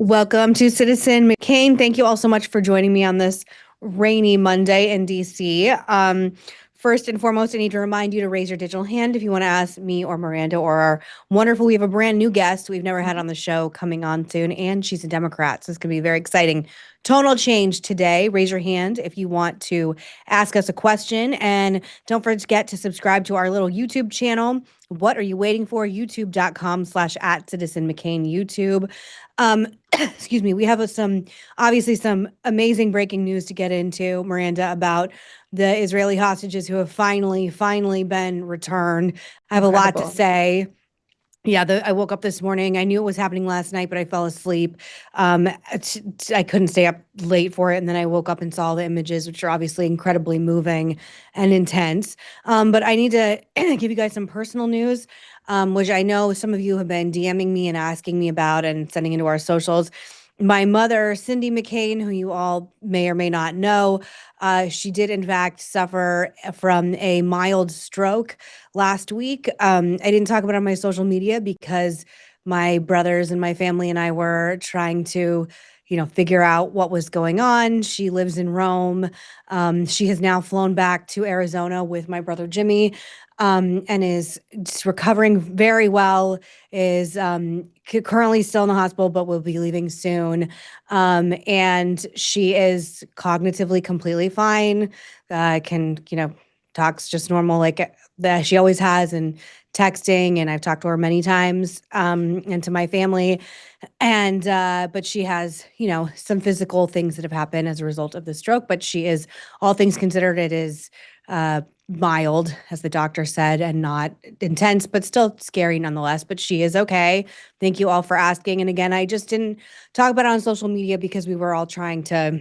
Welcome to Citizen McCain. Thank you all so much for joining me on this rainy Monday in DC. First and foremost, I need to remind you to raise your digital hand if you want to ask me or Miranda or our wonderful, we have a brand new guest we've never had on the show coming on soon, and she's a Democrat, so it's going to be very exciting. Tonal change today. Raise your hand if you want to ask us a question, and don't forget to subscribe to our little YouTube channel. What are you waiting for? YouTube.com/@CitizenMcCain YouTube. Excuse me. We have obviously some amazing breaking news to get into, Miranda, about the Israeli hostages who have finally been returned. I have a lot to say. Yeah, I woke up this morning. I knew it was happening last night, but I fell asleep. I couldn't stay up late for it. And then I woke up and saw the images, which are obviously incredibly moving and intense. But I need to give you guys some personal news, which I know some of you have been DMing me and asking me about and sending into our socials. My mother, Cindy McCain, who you all may or may not know, she did in fact suffer from a mild stroke last week. I didn't talk about it on my social media because my brothers and my family and I were trying to, figure out what was going on. She lives in Rome. She has now flown back to Arizona with my brother Jimmy, and is just recovering very well, is currently still in the hospital, but will be leaving soon. And she is cognitively completely fine, can, talks just normal like that she always has, and texting, and I've talked to her many times, and to my family. And but she has, some physical things that have happened as a result of the stroke, but she is, all things considered, it is mild, as the doctor said, and not intense, but still scary nonetheless. But she is okay. Thank you all for asking. And again, I just didn't talk about it on social media because we were all trying to,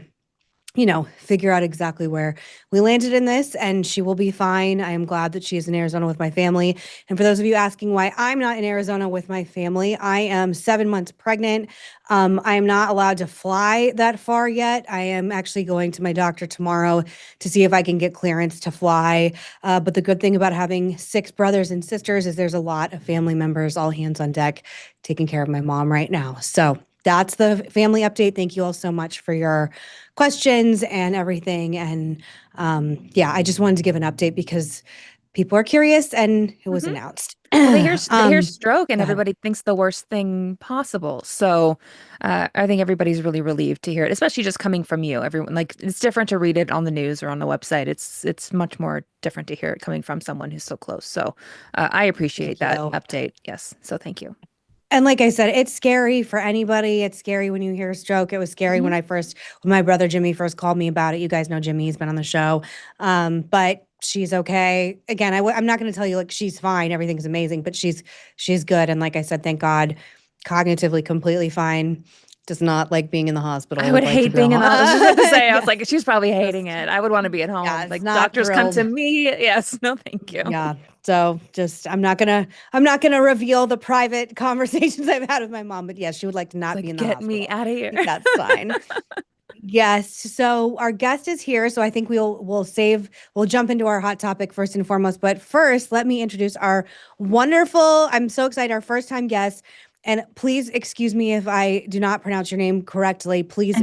figure out exactly where we landed in this, and she will be fine. I am glad that she is in Arizona with my family. And for those of you asking why I'm not in Arizona with my family, I am 7 months pregnant. I am not allowed to fly that far yet. I am actually going to my doctor tomorrow to see if I can get clearance to fly. But the good thing about having 6 brothers and sisters is there's a lot of family members, all hands on deck, taking care of my mom right now. So that's the family update. Thank you all so much for your questions and everything. And I just wanted to give an update because people are curious and it was announced. Well, they hear stroke and Go ahead. everybody thinks the worst thing possible. So I think everybody's really relieved to hear it, especially just coming from you. Everyone, like, it's different to read it on the news or on the website. It's much more different to hear it coming from someone who's so close. So I appreciate Thank that you. update. Yes. So thank you. And like I said, it's scary for anybody. It's scary when you hear a stroke. It was scary when my brother Jimmy first called me about it. You guys know Jimmy, he's been on the show. But she's okay. Again, I'm not going to tell you like she's fine, everything's amazing, but she's good. And like I said, thank God, cognitively completely fine. Does not like being in the hospital. I would Would like to hate go being in the, I was just about to home. say, I was Yes, like, she's probably hating just it. I would want to be at home. it's Like, not doctors come thrilled. to me. Yes. No, thank you. Yeah. So just I'm not gonna reveal the private conversations I've had with my mom, but yes, she would like to It's not be like, in the get me hospital. out of I here. think that's fine. Yes. So our guest is here. So I think we'll jump into our hot topic first and foremost. But first, let me introduce our wonderful, I'm so excited, our first time guest. And please excuse me if I do not pronounce your name correctly. Please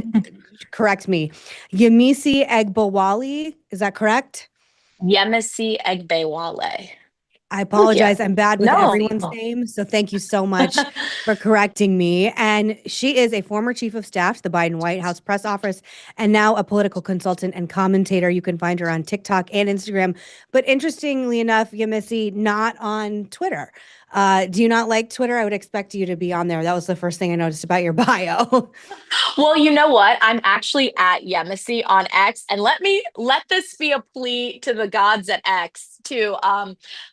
correct me. Yemisi Egbewole. Is that correct? Yemisi Egbewole. I Oh yeah. apologize. I'm bad with No. everyone's name. So thank you so much for correcting me. And she is a former chief of staff to the Biden White House press office and now a political consultant and commentator. You can find her on TikTok and Instagram. But interestingly enough, Yemisi, not on Twitter. Do you not like Twitter? I would expect you to be on there. That was the first thing I noticed about your bio. Well, you know what? I'm actually at Yemisi on X, and let this be a plea to the gods at X to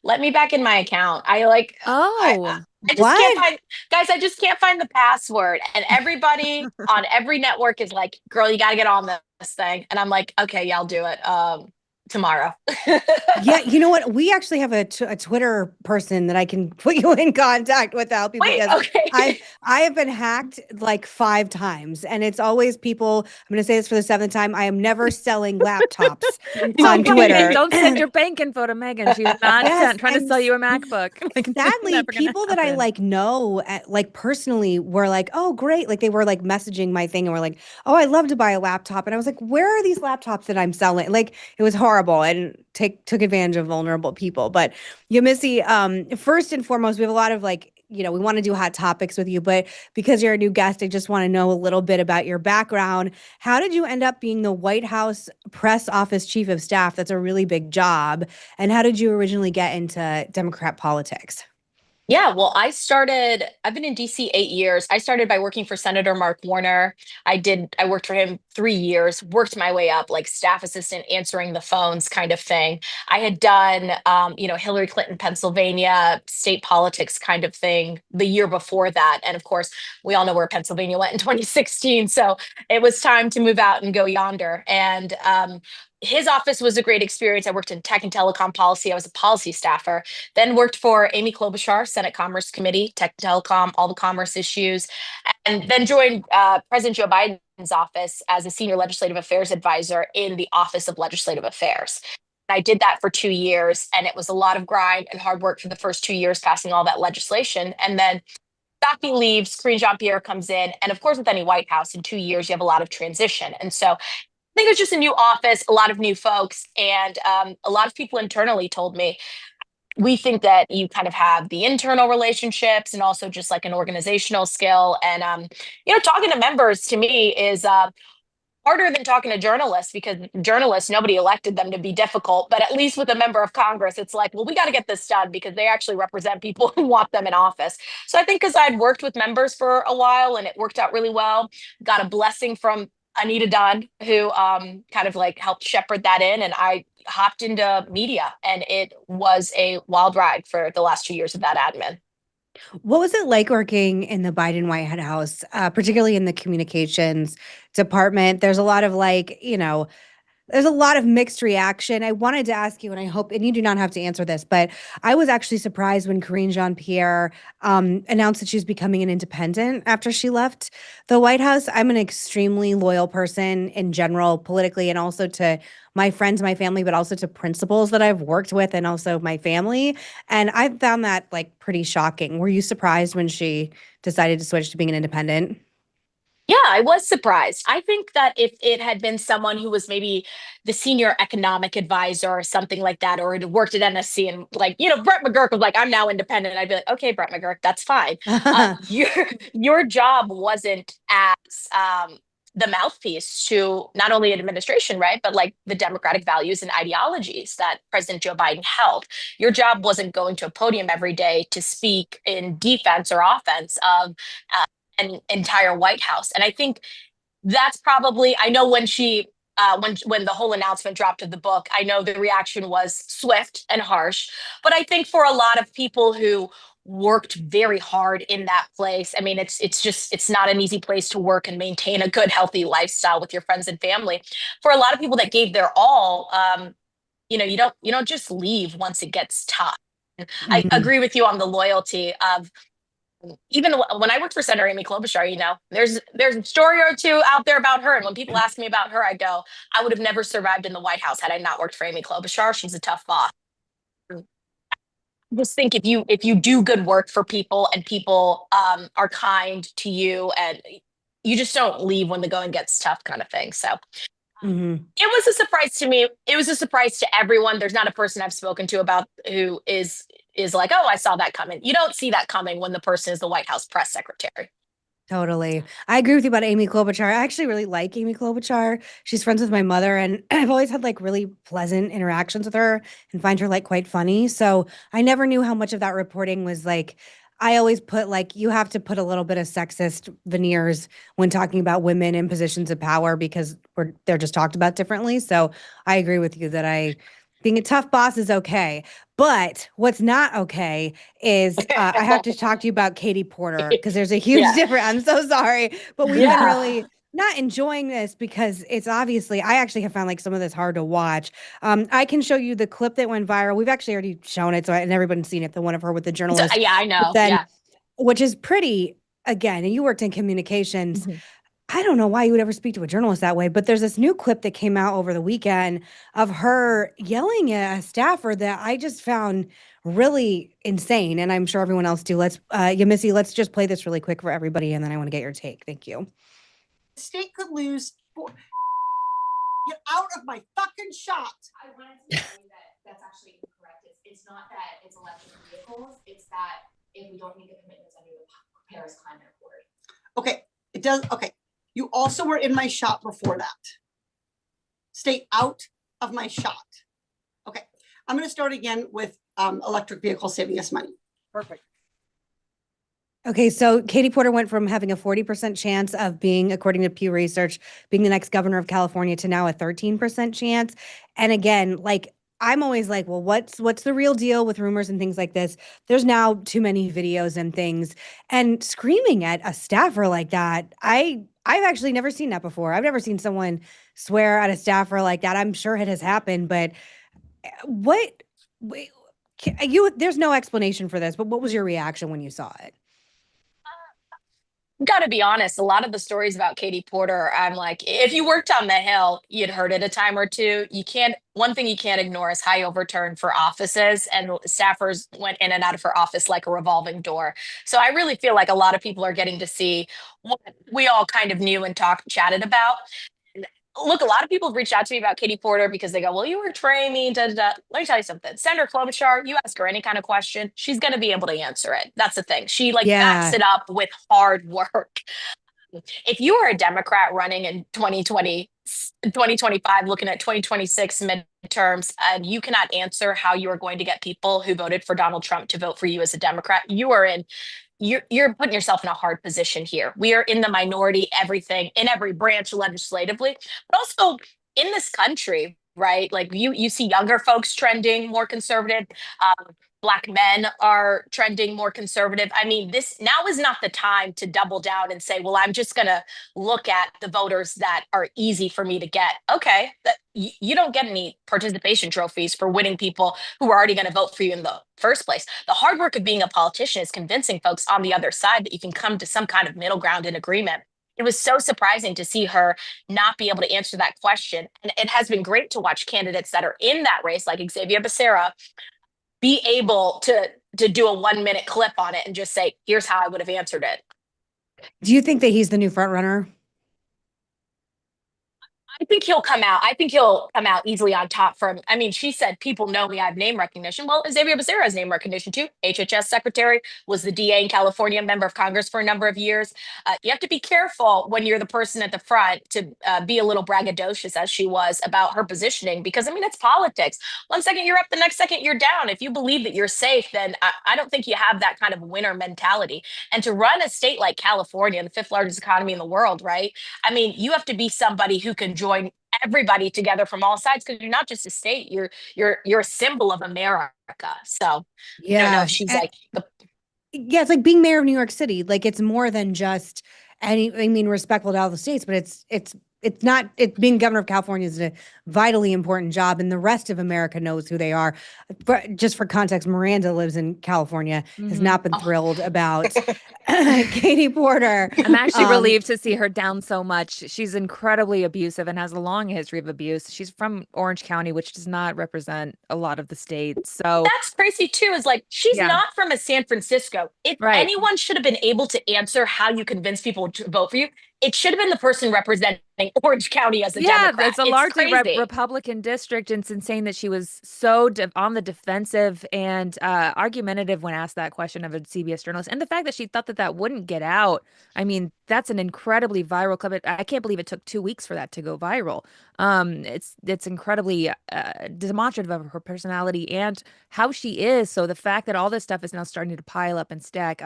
let me back in my account. Oh, I just can't What? find, guys. I just can't find the password, and everybody on every network is like, "Girl, you got to get on this thing," and I'm like, "Okay, yeah, I'll do it." tomorrow. Yeah, you know what? We actually have a Twitter person that I can put you in contact with, Alpi, Wait, because okay. I have been hacked like 5 times, and it's always people. I'm going to say this for the 7th time. I am never selling laptops on Twitter. Don't send your bank info to Megan. She is not Yes, trying to sell you a MacBook. Like, it's sadly, never gonna people that I happen. like know, like personally, were like, "Oh, great!" Like they were like messaging my thing and were like, "Oh, I'd love to buy a laptop," and I was like, "Where are these laptops that I'm selling?" Like it was horrible and took advantage of vulnerable people. But Yemisi, first and foremost, we have a lot of like. We want to do hot topics with you, but because you're a new guest, I just want to know a little bit about your background. How did you end up being the White House press office chief of staff? That's a really big job. And how did you originally get into Democrat politics? Yeah, well, I've been in DC 8 years. I started by working for Senator Mark Warner. I worked for him 3 years, worked my way up like staff assistant, answering the phones kind of thing. I had done, Hillary Clinton, Pennsylvania, state politics kind of thing the year before that. And of course, we all know where Pennsylvania went in 2016. So it was time to move out and go yonder. And his office was a great experience. I worked in tech and telecom policy. I was a policy staffer, then worked for Amy Klobuchar, Senate Commerce Committee, Tech Telecom, all the commerce issues, and then joined President Joe Biden's office as a senior legislative affairs advisor in the Office of Legislative Affairs. I did that for 2 years, and it was a lot of grind and hard work for the first 2 years, passing all that legislation. And then Psaki leaves, Karine Jean-Pierre comes in, and of course, with any White House, in 2 years, you have a lot of transition. And so I think it was just a new office, a lot of new folks, and a lot of people internally told me, we think that you kind of have the internal relationships and also just like an organizational skill. And talking to members to me is harder than talking to journalists, because journalists, nobody elected them to be difficult, but at least with a member of Congress, it's like, well, we got to get this done because they actually represent people who want them in office. So I think because I'd worked with members for a while and it worked out really well, got a blessing from Anita Dunn, who kind of like helped shepherd that in, and I hopped into media, and it was a wild ride for the last 2 years of that admin. What was it like working in the Biden White House, particularly in the communications department? There's a lot of there's a lot of mixed reaction. I wanted to ask you, and I hope, and you do not have to answer this, but I was actually surprised when Karine Jean-Pierre announced that she was becoming an independent after she left the White House. I'm an extremely loyal person in general, politically, and also to my friends, my family, but also to principals that I've worked with and also my family. And I found that like pretty shocking. Were you surprised when she decided to switch to being an independent? Yeah, I was surprised. I think that if it had been someone who was maybe the senior economic advisor or something like that, or had worked at NSC and like, Brett McGurk was like, I'm now independent. I'd be like, okay, Brett McGurk, that's fine. Your your job wasn't as the mouthpiece to not only administration, right, but like the democratic values and ideologies that President Joe Biden held. Your job wasn't going to a podium every day to speak in defense or offense of an entire White House. And I think that's probably, I know when she when the whole announcement dropped of the book, I know the reaction was swift and harsh. But I think for a lot of people who worked very hard in that place, I mean, it's not an easy place to work and maintain a good, healthy lifestyle with your friends and family. For a lot of people that gave their all, you don't just leave once it gets tough. I Mhm. agree with you on the loyalty of, even when I worked for Senator Amy Klobuchar, there's a story or two out there about her. And when people ask me about her, I go, I would have never survived in the White House had I not worked for Amy Klobuchar. She's a tough boss. Just think, if you do good work for people and people are kind to you, and you just don't leave when the going gets tough, kind of thing. So Mhm. it was a surprise to me. It was a surprise to everyone. There's not a person I've spoken to about who is like, oh, I saw that coming. You don't see that coming when the person is the White House press secretary. Totally. I agree with you about Amy Klobuchar. I actually really like Amy Klobuchar. She's friends with my mother, and I've always had like really pleasant interactions with her and find her like quite funny. So I never knew how much of that reporting was like, I always put like, you have to put a little bit of sexist veneers when talking about women in positions of power because they're just talked about differently. So I agree with you that being a tough boss is okay. But what's not okay is I have to talk to you about Katie Porter because there's a huge Yeah. difference. I'm so sorry, but we've been Yeah. really not enjoying this because it's obviously, I actually have found like some of this hard to watch. I can show you the clip that went viral. We've actually already shown it, and everybody's seen it, the one of her with the So, journalist. yeah, I But know. then, Yeah. which is pretty, again, and you worked in communications. Mhm. I don't know why you would ever speak to a journalist that way, but there's this new clip that came out over the weekend of her yelling at a staffer that I just found really insane. And I'm sure everyone else do. Yemisi, let's just play this really quick for everybody. And then I want to get your take. Thank you. The state could lose. Get out of my fucking shot. I wanted to tell you that that's actually incorrect. It's not that it's electric vehicles. It's that if we don't meet the commitments under the Paris Climate Accord. Okay, it does. Okay, you also were in my shot before that. Stay out of my shot. Okay, I'm going to start again with electric vehicles saving us money. Perfect. Okay, so Katie Porter went from having a 40% chance of being, according to Pew Research, being the next governor of California to now a 13% chance. And again, like I'm always like, well, what's the real deal with rumors and things like this? There's now too many videos and things, and screaming at a staffer like that. I've actually never seen that before. I've never seen someone swear at a staffer like that. I'm sure it has happened, but what wait, there's no explanation for this, but what was your reaction when you saw it? Got to be honest, a lot of the stories about Katie Porter, I'm like, if you worked on the Hill, you'd heard it a time or two. One thing you can't ignore is high overturn for offices, and staffers went in and out of her office like a revolving door. So I really feel like a lot of people are getting to see what we all kind of knew and chatted about. Look, a lot of people have reached out to me about Katie Porter because they go, well, you were training me, da, da, da. Let me tell you something. Senator Klobuchar, you ask her any kind of question, she's going to be able to answer it. That's the thing. She like backs Yeah. it up with hard work. If you are a Democrat running in 2025, looking at 2026 midterms, and you cannot answer how you are going to get people who voted for Donald Trump to vote for you as a Democrat, you're putting yourself in a hard position here. We are in the minority, everything in every branch legislatively, but also in this country, right? Like you see younger folks trending more conservative. Black men are trending more conservative. I mean, this now is not the time to double down and say, well, I'm just going to look at the voters that are easy for me to get. Okay, you don't get any participation trophies for winning people who are already going to vote for you in the first place. The hard work of being a politician is convincing folks on the other side that you can come to some kind of middle ground and agreement. It was so surprising to see her not be able to answer that question. And it has been great to watch candidates that are in that race, like Xavier Becerra, be able to do a 1 minute clip on it and just say, here's how I would have answered it. Do you think that he's the new front runner? I think he'll come out. I think he'll come out easily on top from, I mean, she said, people know me, I have name recognition. Well, Xavier Becerra has name recognition too. HHS secretary, was the DA in California, member of Congress for a number of years. You have to be careful when you're the person at the front to be a little braggadocious as she was about her positioning, because I mean, it's politics. 1 second you're up, the next second you're down. If you believe that you're safe, then I don't think you have that kind of winner mentality. And to run a state like California, the fifth largest economy in the world, right? I mean, you have to be somebody who can join everybody together from all sides, because you're not just a state, you're a symbol of America. So I don't know if she's like yeah, it's like being mayor of New York City. Like it's more than just I mean, respectful to all the states, but it's not being governor of California is a vitally important job, and the rest of America knows who they are. But just for context, Miranda lives in California, has not been thrilled about Katie Porter. I'm actually relieved to see her down so much. She's incredibly abusive and has a long history of abuse. She's from Orange County, which does not represent a lot of the state. So that's crazy too, is like she's not from a San Francisco. If anyone should have been able to answer how you convince people to vote for you, it should have been the person representing Orange County as a Democrat. It's a largely Republican district, and it's insane that she was so on the defensive and argumentative when asked that question of a CBS journalist. And the fact that she thought that wouldn't get out, I mean, that's an incredibly viral clip. I can't believe it took 2 weeks for that to go viral. It's incredibly demonstrative of her personality and how she is. So the fact that all this stuff is now starting to pile up and stack,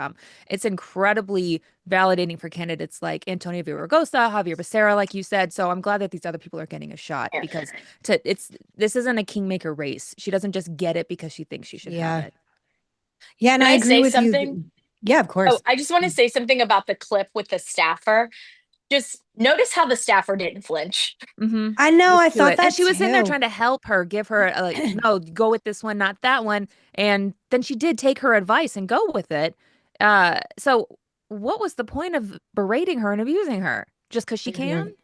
it's incredibly validating for candidates like Antonio Villaraigosa, Javier Becerra, like you said. So I'm glad that these other people are getting a shot, because this isn't a kingmaker race. She doesn't just get it because she thinks she should have it. Yeah, and I agree with you. Yeah, of course. Oh, I just want to say something about the clip with the staffer. just notice how the staffer didn't flinch. Mm-hmm. I know, I Used to thought it. that And she was in there too. trying to help her, give her like, no, go with this one, not that one. And then she did take her advice and go with it. So what was the point of berating her and abusing her just because she can? Mhm.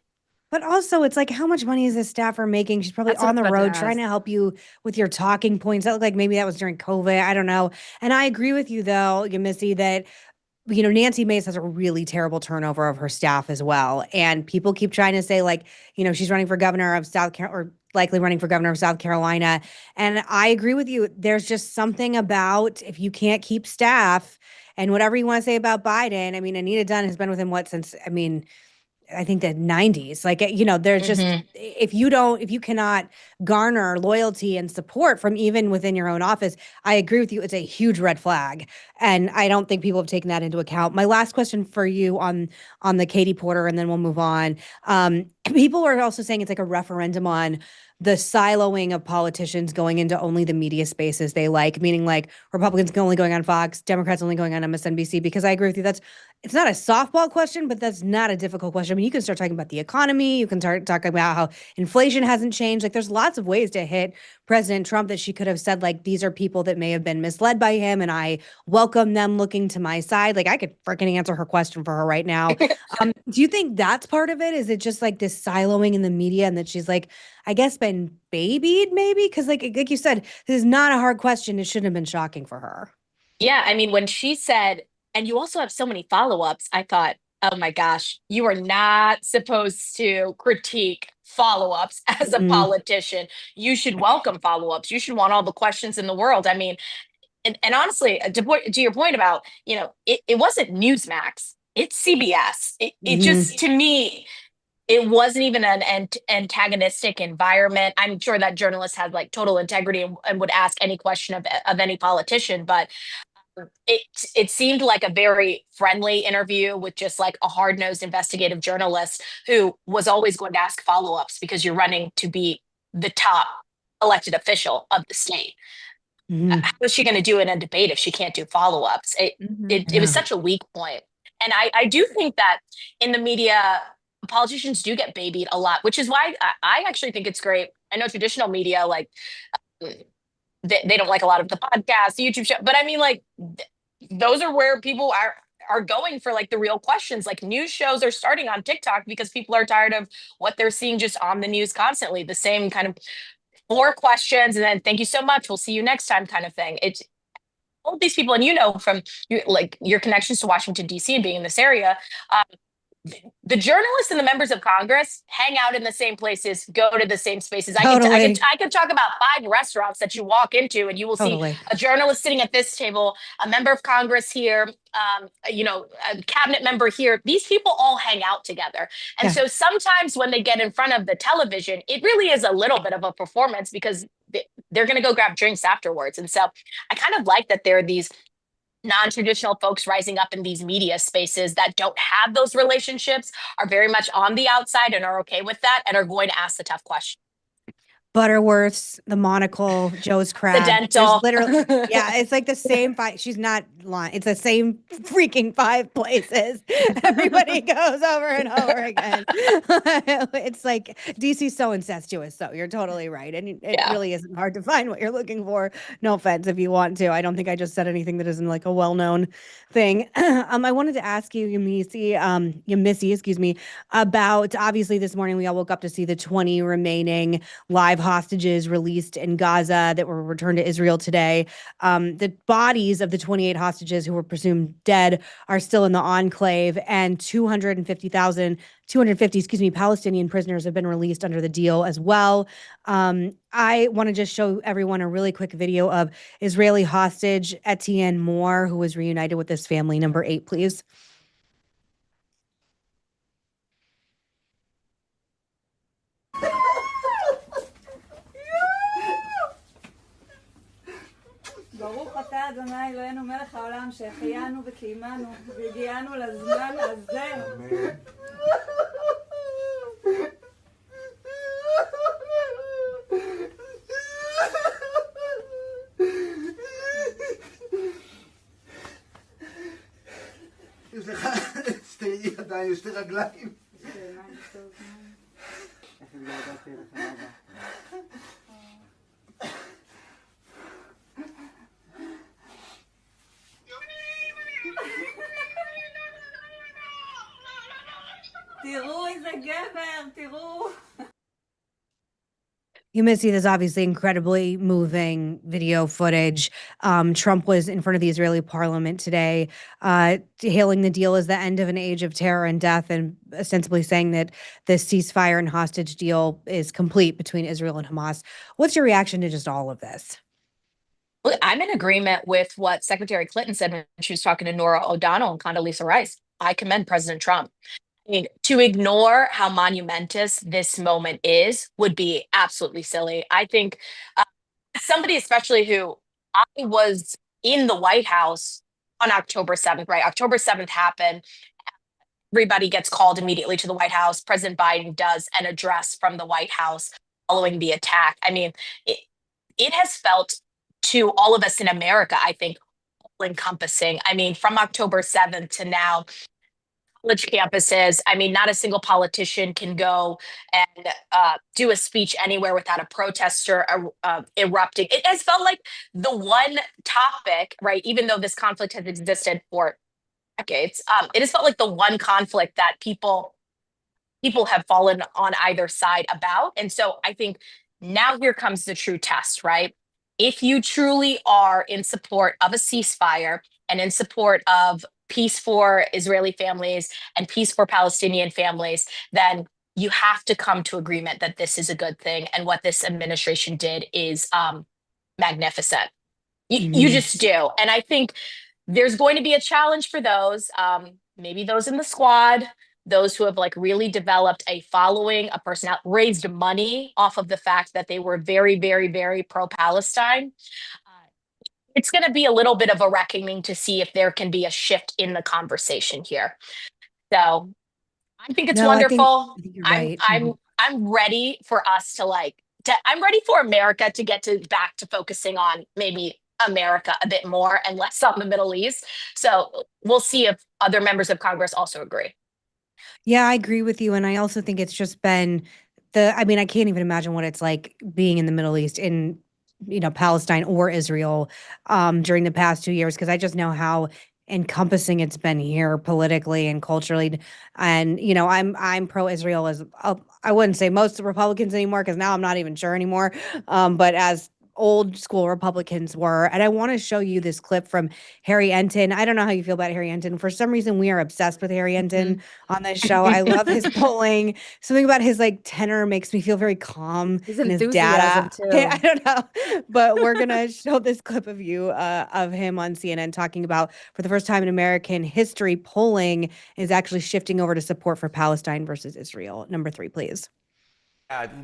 But also, it's like, how much money is this staffer making? She's probably That's what I on was the about to road trying ask. to help you with your talking points. That looked like maybe that was during COVID. I don't know. And I agree with you, though, Yemisi, that Nancy Mace has a really terrible turnover of her staff as well. And people keep trying to say, like, she's running for governor of South Carolina or likely running for governor of South Carolina. And I agree with you. There's just something about if you can't keep staff and whatever you want to say about Biden. I mean, Anita Dunn has been with him, since, I think the 90s. Like, there's just, Mhm. if you cannot garner loyalty and support from even within your own office, I agree with you. It's a huge red flag. And I don't think people have taken that into account. My last question for you on the Katie Porter, and then we'll move on. People are also saying it's like a referendum on the siloing of politicians going into only the media spaces they like, meaning like Republicans only going on Fox, Democrats only going on MSNBC, because I agree with you. It's not a softball question, but that's not a difficult question. I mean, you can start talking about the economy. You can start talking about how inflation hasn't changed. Like, there's lots of ways to hit President Trump that she could have said, like, these are people that may have been misled by him, and I welcome them looking to my side. Like, I could freaking answer her question for her right now. Do you think that's part of it? Is it just like this siloing in the media, and that she's like, I guess, been babied, maybe? Because like you said, this is not a hard question. It shouldn't have been shocking for her. Yeah, I mean, when she said, and you also have so many follow-ups, I thought, oh my gosh, you are not supposed to critique follow-ups as a Mm, politician. You should welcome follow-ups. You should want all the questions in the world. I mean, and honestly, to your point about, it wasn't Newsmax. It's CBS. It mhm. just, to me, it wasn't even an antagonistic environment. I'm sure that journalist had like total integrity and would ask any question of any politician, but it it seemed like a very friendly interview with just like a hard-nosed investigative journalist who was always going to ask follow-ups because you're running to be the top elected official of the state. Mhm. How is she going to do it in a debate if she can't do follow-ups? It, Mm-hmm. it I it was know. such a weak point. And I do think that in the media, politicians do get babied a lot, which is why I actually think it's great. I know traditional media, like they don't like a lot of the podcasts, the YouTube show, but I mean, like those are where people are going for like the real questions. Like news shows are starting on TikTok because people are tired of what they're seeing just on the news constantly, the same kind of four questions and then thank you so much, we'll see you next time kind of thing. It's all these people, and from your connections to Washington D.C. and being in this area, the journalists and the members of Congress hang out in the same places, go to the same spaces. Totally. I could talk about 5 restaurants that you walk into, and you will see Totally. a journalist sitting at this table, a member of Congress here, a cabinet member here. These people all hang out together, and Yeah. so sometimes when they get in front of the television, it really is a little bit of a performance because they're going to go grab drinks afterwards. And so I kind of like that there are these non-traditional folks rising up in these media spaces that don't have those relationships, are very much on the outside and are okay with that and are going to ask the tough questions. Butterworth's, the monocle, Joe's The Crab. There's dental. literally, yeah, it's like the same five. She's not lying. It's the same freaking five places. Everybody goes over and over again. It's like DC's so incestuous. So you're totally right. And it Yeah. really isn't hard to find what you're looking for. No offense if you want to. I don't think I just said anything that isn't like a well-known thing. I wanted to ask you, Yemisi, excuse me, about obviously this morning we all woke up to see the 20 remaining live hostages released in Gaza that were returned to Israel today. The bodies of the 28 hostages who were presumed dead are still in the enclave, and 250 Palestinian prisoners have been released under the deal as well. I want to just show everyone a really quick video of Israeli hostage Etienne Moore, who was reunited with his family. Number 8, please. ברוך אתה אדוני אלוהינו מלך העולם שהחיינו וקיימנו והגיענו לזמן הזה. יש לך שתי ידיים, שתי רגליים. תראו איזה גבר, תראו. Yemisi, there's obviously incredibly moving video footage. Trump was in front of the Israeli parliament today, hailing the deal as the end of an age of terror and death, and ostensibly saying that the ceasefire and hostage deal is complete between Israel and Hamas. What's your reaction to just all of this? Look, I'm in agreement with what Secretary Clinton said when she was talking to Nora O'Donnell and Condoleezza Rice. I commend President Trump. I mean, to ignore how monumentous this moment is would be absolutely silly. I think somebody, especially who I was in the White House on October 7th, right? October 7th happened. Everybody gets called immediately to the White House. President Biden does an address from the White House following the attack. I mean, it has felt to all of us in America, I think, all encompassing. I mean, from October 7th to now, college campuses. I mean, not a single politician can go and do a speech anywhere without a protester erupting. It has felt like the one topic, right? Even though this conflict has existed for decades, it has felt like the one conflict that people have fallen on either side about. And so I think now here comes the true test, right? If you truly are in support of a ceasefire and in support of peace for Israeli families and peace for Palestinian families, then you have to come to agreement that this is a good thing. And what this administration did is magnificent. You just do. And I think there's going to be a challenge for those, maybe those in the squad, those who have like really developed a following, a personality, raised money off of the fact that they were very, very, very pro-Palestine. It's going to be a little bit of a reckoning to see if there can be a shift in the conversation here. So I think it's wonderful. I think you're right. I'm ready for us to I'm ready for America to get back to focusing on maybe America a bit more and less on the Middle East. So we'll see if other members of Congress also agree. Yeah, I agree with you. And I also think it's just been I mean, I can't even imagine what it's like being in the Middle East in, Palestine or Israel during the past 2 years, because I just know how encompassing it's been here politically and culturally. And, I'm pro-Israel as I wouldn't say most Republicans anymore, because now I'm not even sure anymore. But as old school Republicans were. And I want to show you this clip from Harry Enton. I don't know how you feel about Harry Enton. For some reason, we are obsessed with Harry Enton on this show. I love his polling. Something about his tenor makes me feel very calm. His and his enthusiasm data. too. I don't know, but we're gonna show this clip of you of him on CNN talking about, for the first time in American history, polling is actually shifting over to support for Palestine versus Israel. Number 3, please.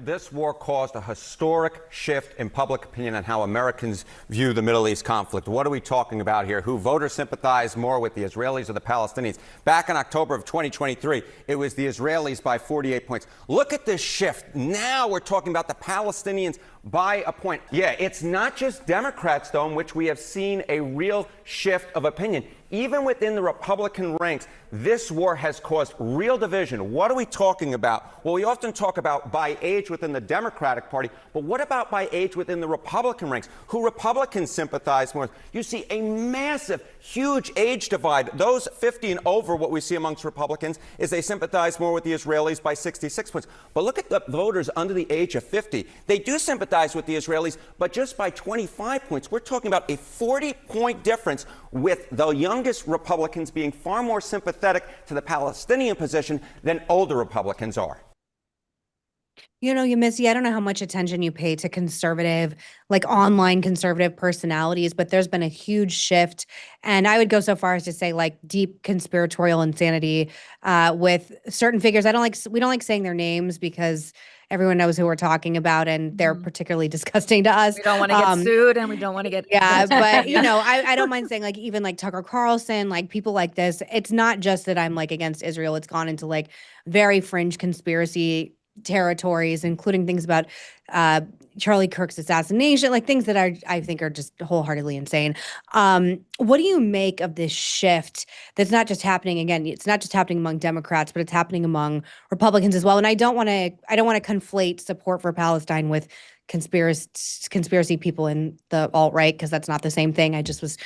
This war caused a historic shift in public opinion on how Americans view the Middle East conflict. What are we talking about here? Who voters sympathize more with, the Israelis or the Palestinians? Back in October of 2023, it was the Israelis by 48 points. Look at this shift. Now we're talking about the Palestinians by a point. Yeah, it's not just Democrats, though, in which we have seen a real shift of opinion. Even within the Republican ranks, this war has caused real division. What are we talking about? Well, we often talk about by age within the Democratic Party, but what about by age within the Republican ranks? Who Republicans sympathize more with? You see a massive, huge age divide. Those 50 and over, what we see amongst Republicans is they sympathize more with the Israelis by 66 points. But look at the voters under the age of 50. They do sympathize with the Israelis, but just by 25 points. We're talking about a 40-point difference, with the youngest Republicans being far more sympathetic to the Palestinian position than older Republicans are. Yemisi, I don't know how much attention you pay to conservative, online conservative personalities, but there's been a huge shift. And I would go so far as to say deep conspiratorial insanity with certain figures. We don't like saying their names because everyone knows who we're talking about, and they're particularly disgusting to us. We don't want to get sued, and we don't want to get but I don't mind saying even Tucker Carlson, people like this. It's not just that I'm against Israel. It's gone into very fringe conspiracy territories, including things about Charlie Kirk's assassination, things that I think are just wholeheartedly insane. What do you make of this shift that's not just happening, again, it's not just happening among Democrats, but it's happening among Republicans as well? And I don't want to conflate support for Palestine with conspiracy people in the alt-right, because that's not the same thing. I just was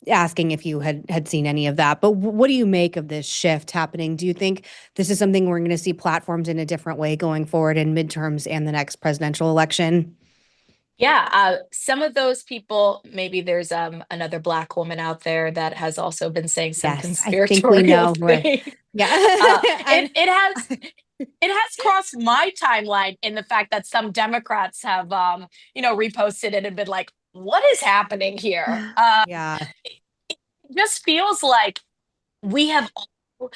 asking if you had seen any of that. But what do you make of this shift happening? Do you think this is something we're going to see platformed in a different way going forward in midterms and the next presidential election? Yeah, some of those people, maybe there's another Black woman out there that has also been saying some Yes, I think we know conspiratorial where. things. Yeah. It has crossed my timeline in the fact that some Democrats have reposted it and been like, what is happening here? Yeah. It just feels like we have all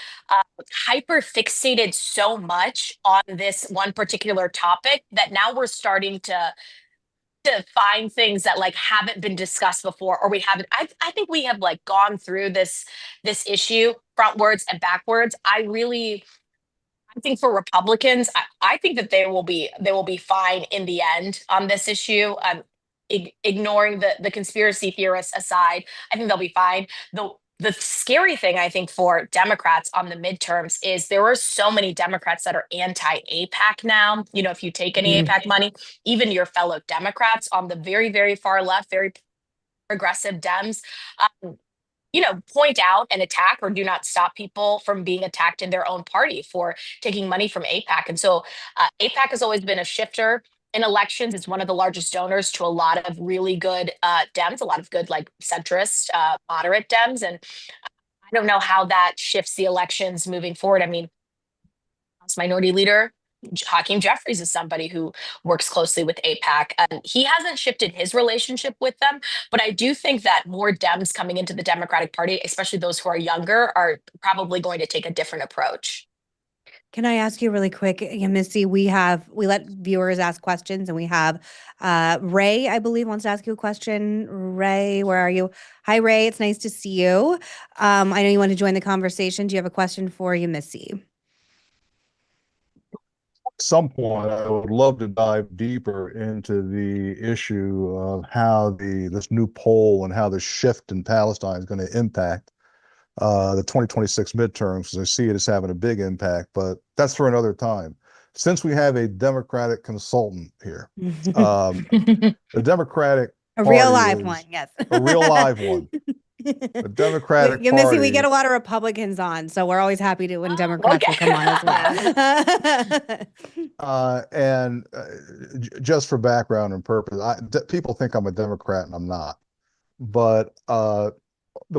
hyper fixated so much on this one particular topic that now we're starting to find things that like haven't been discussed before, or we haven't. I think we have like gone through this issue frontwards and backwards. I think for Republicans, I think that they will be fine in the end on this issue. Ignoring the conspiracy theorists aside, I think they'll be fine. The scary thing I think for Democrats on the midterms is there are so many Democrats that are anti-AIPAC now. If you take any AIPAC money, even your fellow Democrats on the very, very far left, very progressive Dems, um, point out and attack or do not stop people from being attacked in their own party for taking money from AIPAC. And so AIPAC has always been a shifter in elections. It's one of the largest donors to a lot of really good Dems, a lot of good like centrist, moderate Dems. And I don't know how that shifts the elections moving forward. I mean, House Minority Leader Hakeem Jeffries is somebody who works closely with AIPAC, and he hasn't shifted his relationship with them. But I do think that more Dems coming into the Democratic Party, especially those who are younger, are probably going to take a different approach. Can I ask you really quick, Missy? We let viewers ask questions, and we have Ray, I believe, wants to ask you a question. Ray, where are you? Hi, Ray. It's nice to see you. I know you want to join the conversation. Do you have a question for Yemisi? Some point, I would love to dive deeper into the issue of how this new poll and how the shift in Palestine is going to impact the 2026 midterms, because I see it as having a big impact, but that's for another time. Since we have a Democratic consultant here, the Democratic A real Party live is one, yes. a real live one. The Democratic Missy, Party. we get a lot of Republicans on, so we're always happy to when Democrats will come on as well. Just for background and purpose, people think I'm a Democrat and I'm not. But the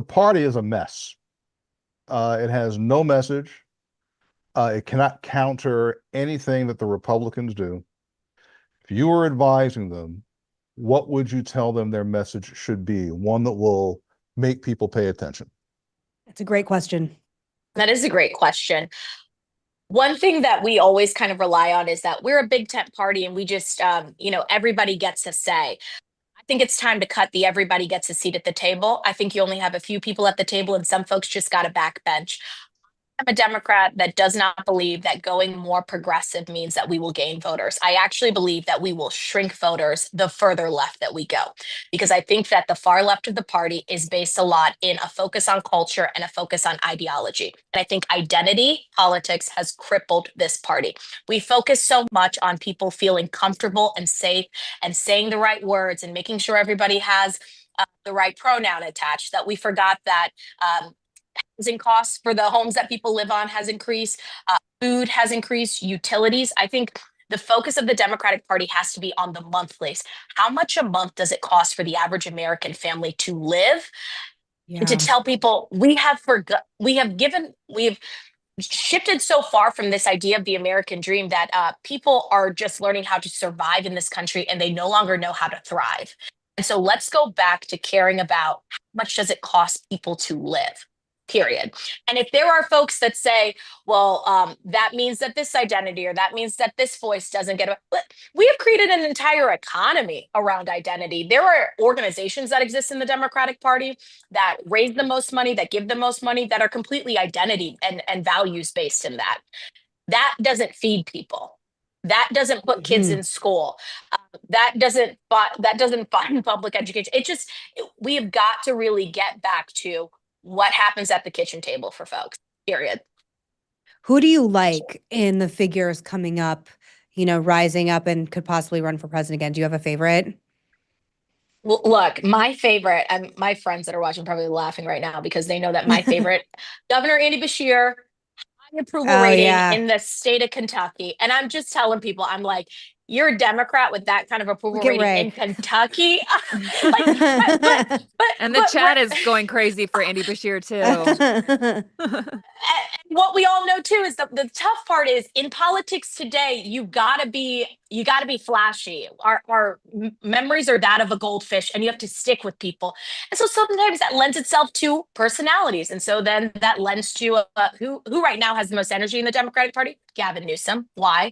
party is a mess. It has no message. It cannot counter anything that the Republicans do. If you were advising them, what would you tell them their message should be? One that will make people pay attention. It's a great question. That is a great question. One thing that we always kind of rely on is that we're a big tent party and we just, everybody gets a say. I think it's time to cut the everybody gets a seat at the table. I think you only have a few people at the table and some folks just got a backbench. I'm a Democrat that does not believe that going more progressive means that we will gain voters. I actually believe that we will shrink voters the further left that we go, because I think that the far left of the party is based a lot in a focus on culture and a focus on ideology. And I think identity politics has crippled this party. We focus so much on people feeling comfortable and safe and saying the right words and making sure everybody has the right pronoun attached that we forgot that housing costs for the homes that people live on has increased, food has increased, utilities. I think the focus of the Democratic Party has to be on the monthlies. How much a month does it cost for the average American family to live? Yeah. And to tell people we have shifted so far from this idea of the American dream that people are just learning how to survive in this country and they no longer know how to thrive. And so let's go back to caring about how much does it cost people to live. Period. And if there are folks that say, well, that means that this identity or that means that this voice doesn't get, we have created an entire economy around identity. There are organizations that exist in the Democratic Party that raise the most money, that give the most money, that are completely identity and values based in that. That doesn't feed people. That doesn't put kids in school. That doesn't fund public education. We have got to really get back to what happens at the kitchen table for folks, period. Who do you like in the figures coming up, rising up and could possibly run for president again? Do you have a favorite? Well, look, my favorite, and my friends that are watching probably laughing right now because they know that my favorite, Governor Andy Bashir, high approval Oh rating yeah. in the state of Kentucky. And I'm just telling people, I'm like, you're a Democrat with that kind of approval Look at rating Ray. in Kentucky. Like, but, And the but chat is going crazy for Andy Bashir too. and what we all know too is the tough part is in politics today, you gotta be flashy. Our memories are that of a goldfish, and you have to stick with people. And so sometimes that lends itself to personalities, and so then that lends to who right now has the most energy in the Democratic Party? Gavin Newsom. Why?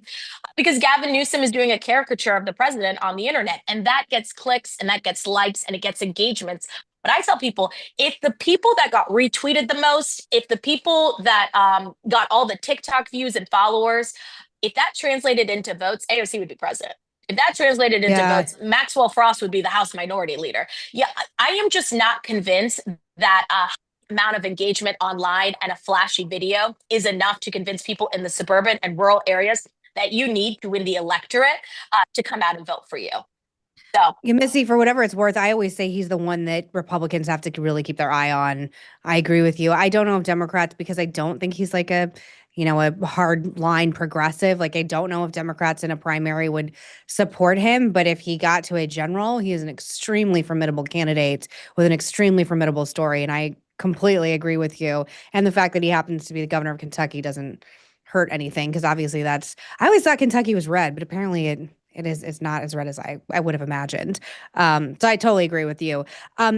Because Gavin Newsom is doing a caricature of the president on the internet, and that gets clicks and that gets likes and it gets engagements. But I tell people, if the people that got retweeted the most, if the people that got all the TikTok views and followers, if that translated into votes, AOC would be president. If that translated into Yeah. votes, Maxwell Frost would be the House Minority Leader. Yeah, I am just not convinced that amount of engagement online and a flashy video is enough to convince people in the suburban and rural areas that you need to win the electorate to come out and vote for you. So Missy, for whatever it's worth, I always say he's the one that Republicans have to really keep their eye on. I agree with you. I don't know if Democrats, because I don't think he's like a hard line progressive. Like, I don't know if Democrats in a primary would support him, but if he got to a general, he is an extremely formidable candidate with an extremely formidable story. And I completely agree with you. And the fact that he happens to be the governor of Kentucky doesn't hurt anything, because obviously I always thought Kentucky was red, but apparently it's not as red as I would have imagined. So I totally agree with you. I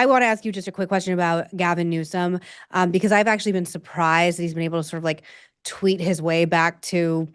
want to ask you just a quick question about Gavin Newsom, because I've actually been surprised that he's been able to sort of like tweet his way back to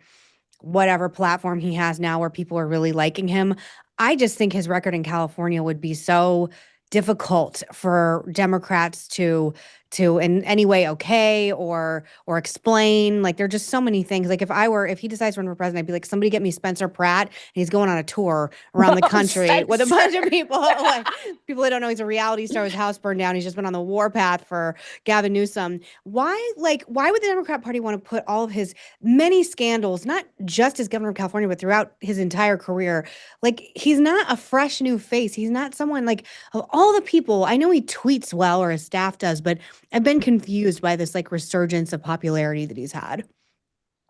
whatever platform he has now where people are really liking him. I just think his record in California would be so difficult for Democrats to in any way okay or explain. Like, there are just so many things. Like, if he decides to run for president, I'd be like, somebody get me Spencer Pratt, and he's going on a tour around the country with a bunch of people. Like, people that don't know he's a reality star, his house burned down, he's just been on the warpath. For Gavin Newsom, why would the Democrat Party want to put all of his many scandals, not just as governor of California, but throughout his entire career? Like, he's not a fresh new face. He's not someone like, of all the people, I know he tweets well, or his staff does, but I've been confused by this like resurgence of popularity that he's had.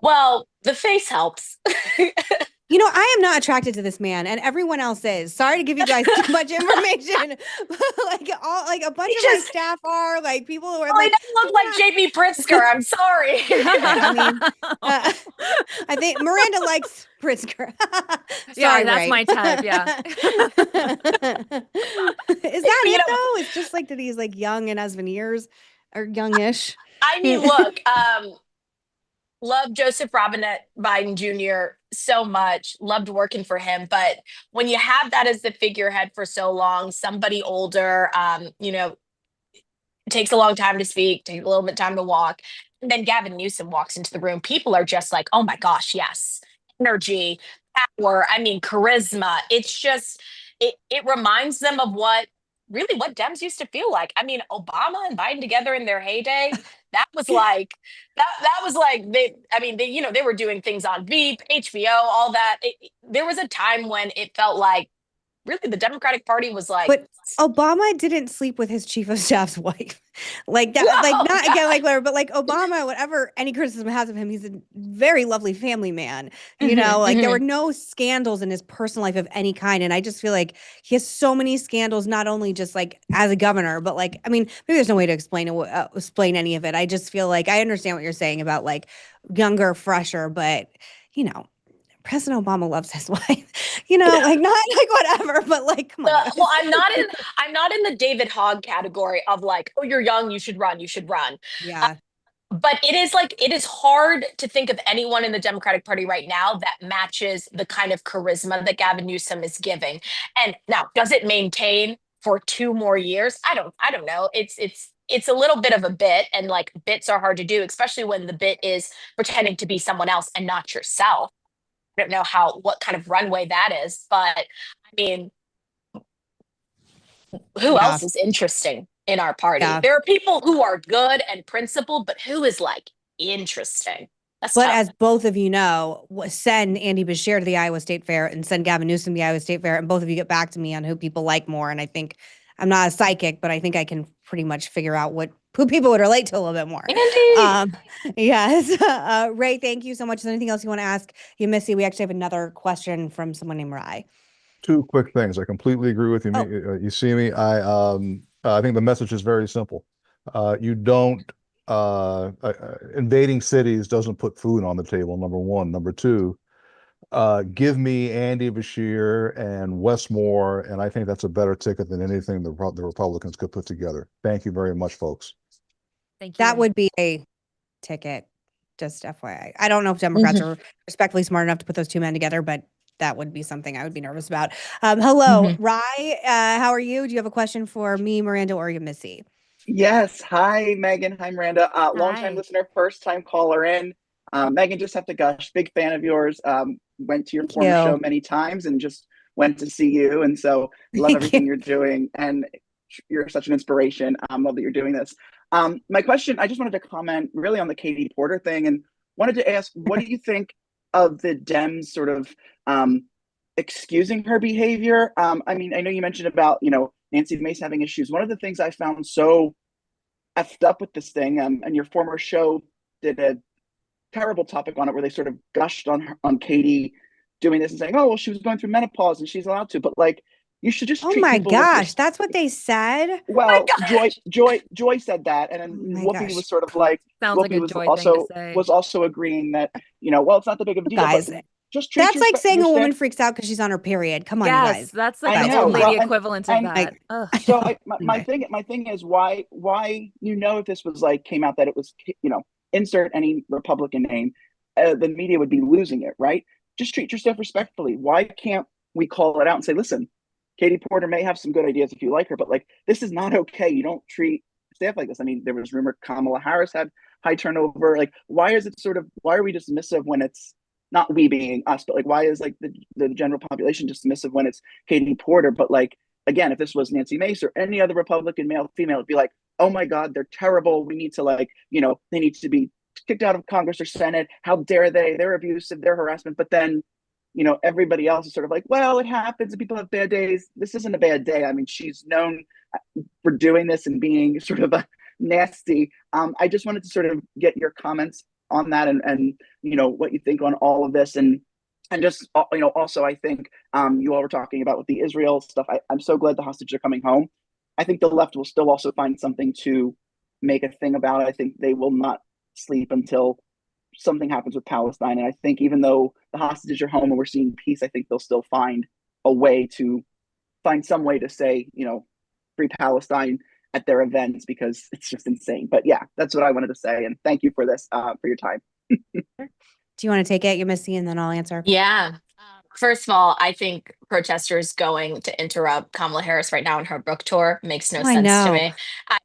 well, the face helps. I am not attracted to this man, and everyone else is. Sorry to give you guys too much information. Like a bunch of my staff are like people who are Well, he like, doesn't look like JB Pritzker. I'm sorry. I mean, I think Miranda likes Pritzker. Yeah, Sorry, that's Ray. my type. Yeah. Is that it though? It's just like that he's like young and has veneers, or youngish. I mean, look, love Joseph Robinette Biden Jr. so much. Loved working for him. But when you have that as the figurehead for so long, somebody older, it takes a long time to speak, takes a little bit of time to walk. And then Gavin Newsom walks into the room. People are just like, oh my gosh, yes. Energy, power, I mean, charisma. It's just, it reminds them of what Dems used to feel like. I mean, Obama and Biden together in their heyday, that was like, that was like, they were doing things on Veep, HBO, all that. There was a time when it felt like really the Democratic Party was like, But Obama didn't sleep with his chief of staff's wife. Like that, like No, not again, like whatever, but like Obama, whatever any criticism has of him, he's a very lovely family man. Like there were no scandals in his personal life of any kind. And I just feel like he has so many scandals, not only just like as a governor, but like, I mean, maybe there's no way to explain any of it. I just feel like I understand what you're saying about like younger, fresher, but President Obama loves his wife, like not like whatever, but like, come on. well, I'm not in the David Hogg category of like, oh, you're young, you should run, you should run. Yeah. But it is hard to think of anyone in the Democratic Party right now that matches the kind of charisma that Gavin Newsom is giving. And now, does it maintain for 2 more years? I don't know. It's a little bit of a bit, and like bits are hard to do, especially when the bit is pretending to be someone else and not yourself. I don't know what kind of runway that is, but I mean, who else is interesting in our party? Yeah. There are people who are good and principled, but who is like interesting? That's But tough. as both of you know, send Andy Bashir to the Iowa State Fair and send Gavin Newsom to the Iowa State Fair, and both of you get back to me on who people like more. And I think I'm not a psychic, but I think I can pretty much figure out who people would relate to a little bit more. Andy. Yes. Ray, thank you so much. Is there anything else you want to ask Yemisi? We actually have another question from someone named Rai. Two quick things. I completely agree with you. You see me. I think the message is very simple. You don't invading cities doesn't put food on the table. Number one. Number two, give me Andy Bashir and Westmore, and I think that's a better ticket than anything the Republicans could put together. Thank you very much, folks. Thank you. That would be a ticket, just FYI. I don't know if Democrats are respectfully smart enough to put those two men together, but that would be something I would be nervous about. Hello, Rai. How are you? Do you have a question for me, Miranda, or Yemisi? Yes. Hi, Megan. Hi, Miranda. Long-time Hi. listener, first-time caller in. Megan, just have to gush. Big fan of yours. Went to your Thank former you. show many times and just went to see you. And so love Thank everything you. you're doing. And you're such an inspiration. Love that you're doing this. My question, I just wanted to comment really on the Katie Porter thing and wanted to ask, what do you think of the Dems sort of excusing her behavior? I mean, I know you mentioned about, Nancy Mace having issues. One of the things I found so effed up with this thing, and your former show did a terrible topic on it where they sort of gushed on Katie doing this and saying, oh, well, she was going through menopause and she's allowed to, but like, you should just Oh treat my people with gosh, that's what they said? well, gosh. Joy said that, and then Oh my Whoopi gosh. was sort of like, Sounds like Whoopi a was Joy thing to say. also agreeing that, well, it's not that big of a deal, Guys, but just treat that's like saying your a woman staff. freaks out because she's on her period. Come on, you Yes, guys. that's like I the know. old lady Well, equivalent of and that. Ugh. I so know. my thing is why if this was like came out that it was insert any Republican name, the media would be losing it, right? Just treat your staff respectfully. Why can't we call it out and say, listen, Katie Porter may have some good ideas if you like her, but like this is not okay. You don't treat staff like this. I mean, there was rumor Kamala Harris had high turnover. Like, why are we dismissive when it's not we being us, but like why is like the general population dismissive when it's Katie Porter? But like again, if this was Nancy Mace or any other Republican male, female, it'd be like, oh my God, they're terrible. We need to they need to be kicked out of Congress or Senate. How dare they? They're abusive, they're harassment. But then everybody else is sort of like, well, it happens and people have bad days. This isn't a bad day. I mean, she's known for doing this and being sort of a nasty. I just wanted to sort of get your comments on that and what you think on all of this. And just, also, I think you all were talking about with the Israel stuff. I'm so glad the hostages are coming home. I think the left will still also find something to make a thing about it. I think they will not sleep until something happens with Palestine. And I think even though the hostages are home and we're seeing peace, I think they'll still find some way to say, free Palestine at their events because it's just insane. But yeah, that's what I wanted to say. And thank you for this, for your time. Do you want to take it, Yemisi, and then I'll answer? Yeah. First of all, I think protesters going to interrupt Kamala Harris right now in her book tour makes no sense to me.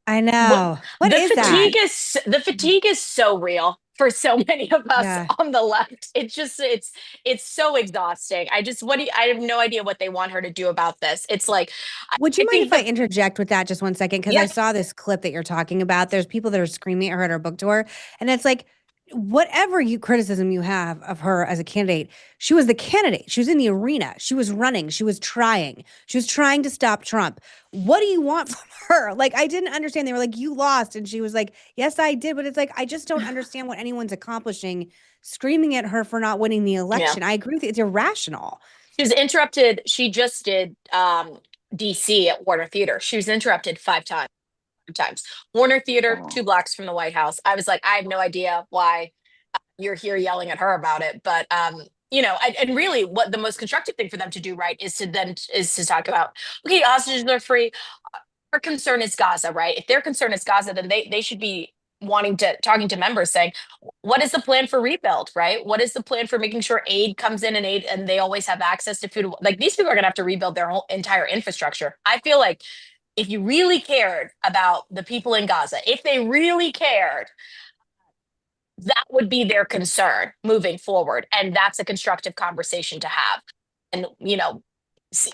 I know. What is that? The fatigue is so real for so many of us Yeah. on the left. It's just it's so exhausting. I have no idea what they want her to do about this. It's like, Would you I mind think if I interject with that just one second? Because I Yeah. saw this clip that you're talking about. There's people that are screaming at her at her book tour. And it's like, whatever criticism you have of her as a candidate, she was the candidate. She was in the arena. She was running. She was trying. She was trying to stop Trump. What do you want from her? Like, I didn't understand. They were like, you lost. And she was like, yes, I did. But it's like, I just don't understand what anyone's accomplishing screaming at her for not winning the election. I agree with you. It's irrational. She was interrupted. She just did DC at Warner Theater. She was interrupted 5 times. Warner Theater, 2 blocks from the White House. I was like, I have no idea why you're here yelling at her about it. But and really what the most constructive thing for them to do, right, is to talk about, okay, hostages are free. Our concern is Gaza, right? If their concern is Gaza, then they should be talking to members saying, what is the plan for rebuild, right? What is the plan for making sure aid comes in and they always have access to food? Like, these people are going to have to rebuild their whole entire infrastructure. I feel like if you really cared about the people in Gaza, if they really cared, that would be their concern moving forward. And that's a constructive conversation to have. And,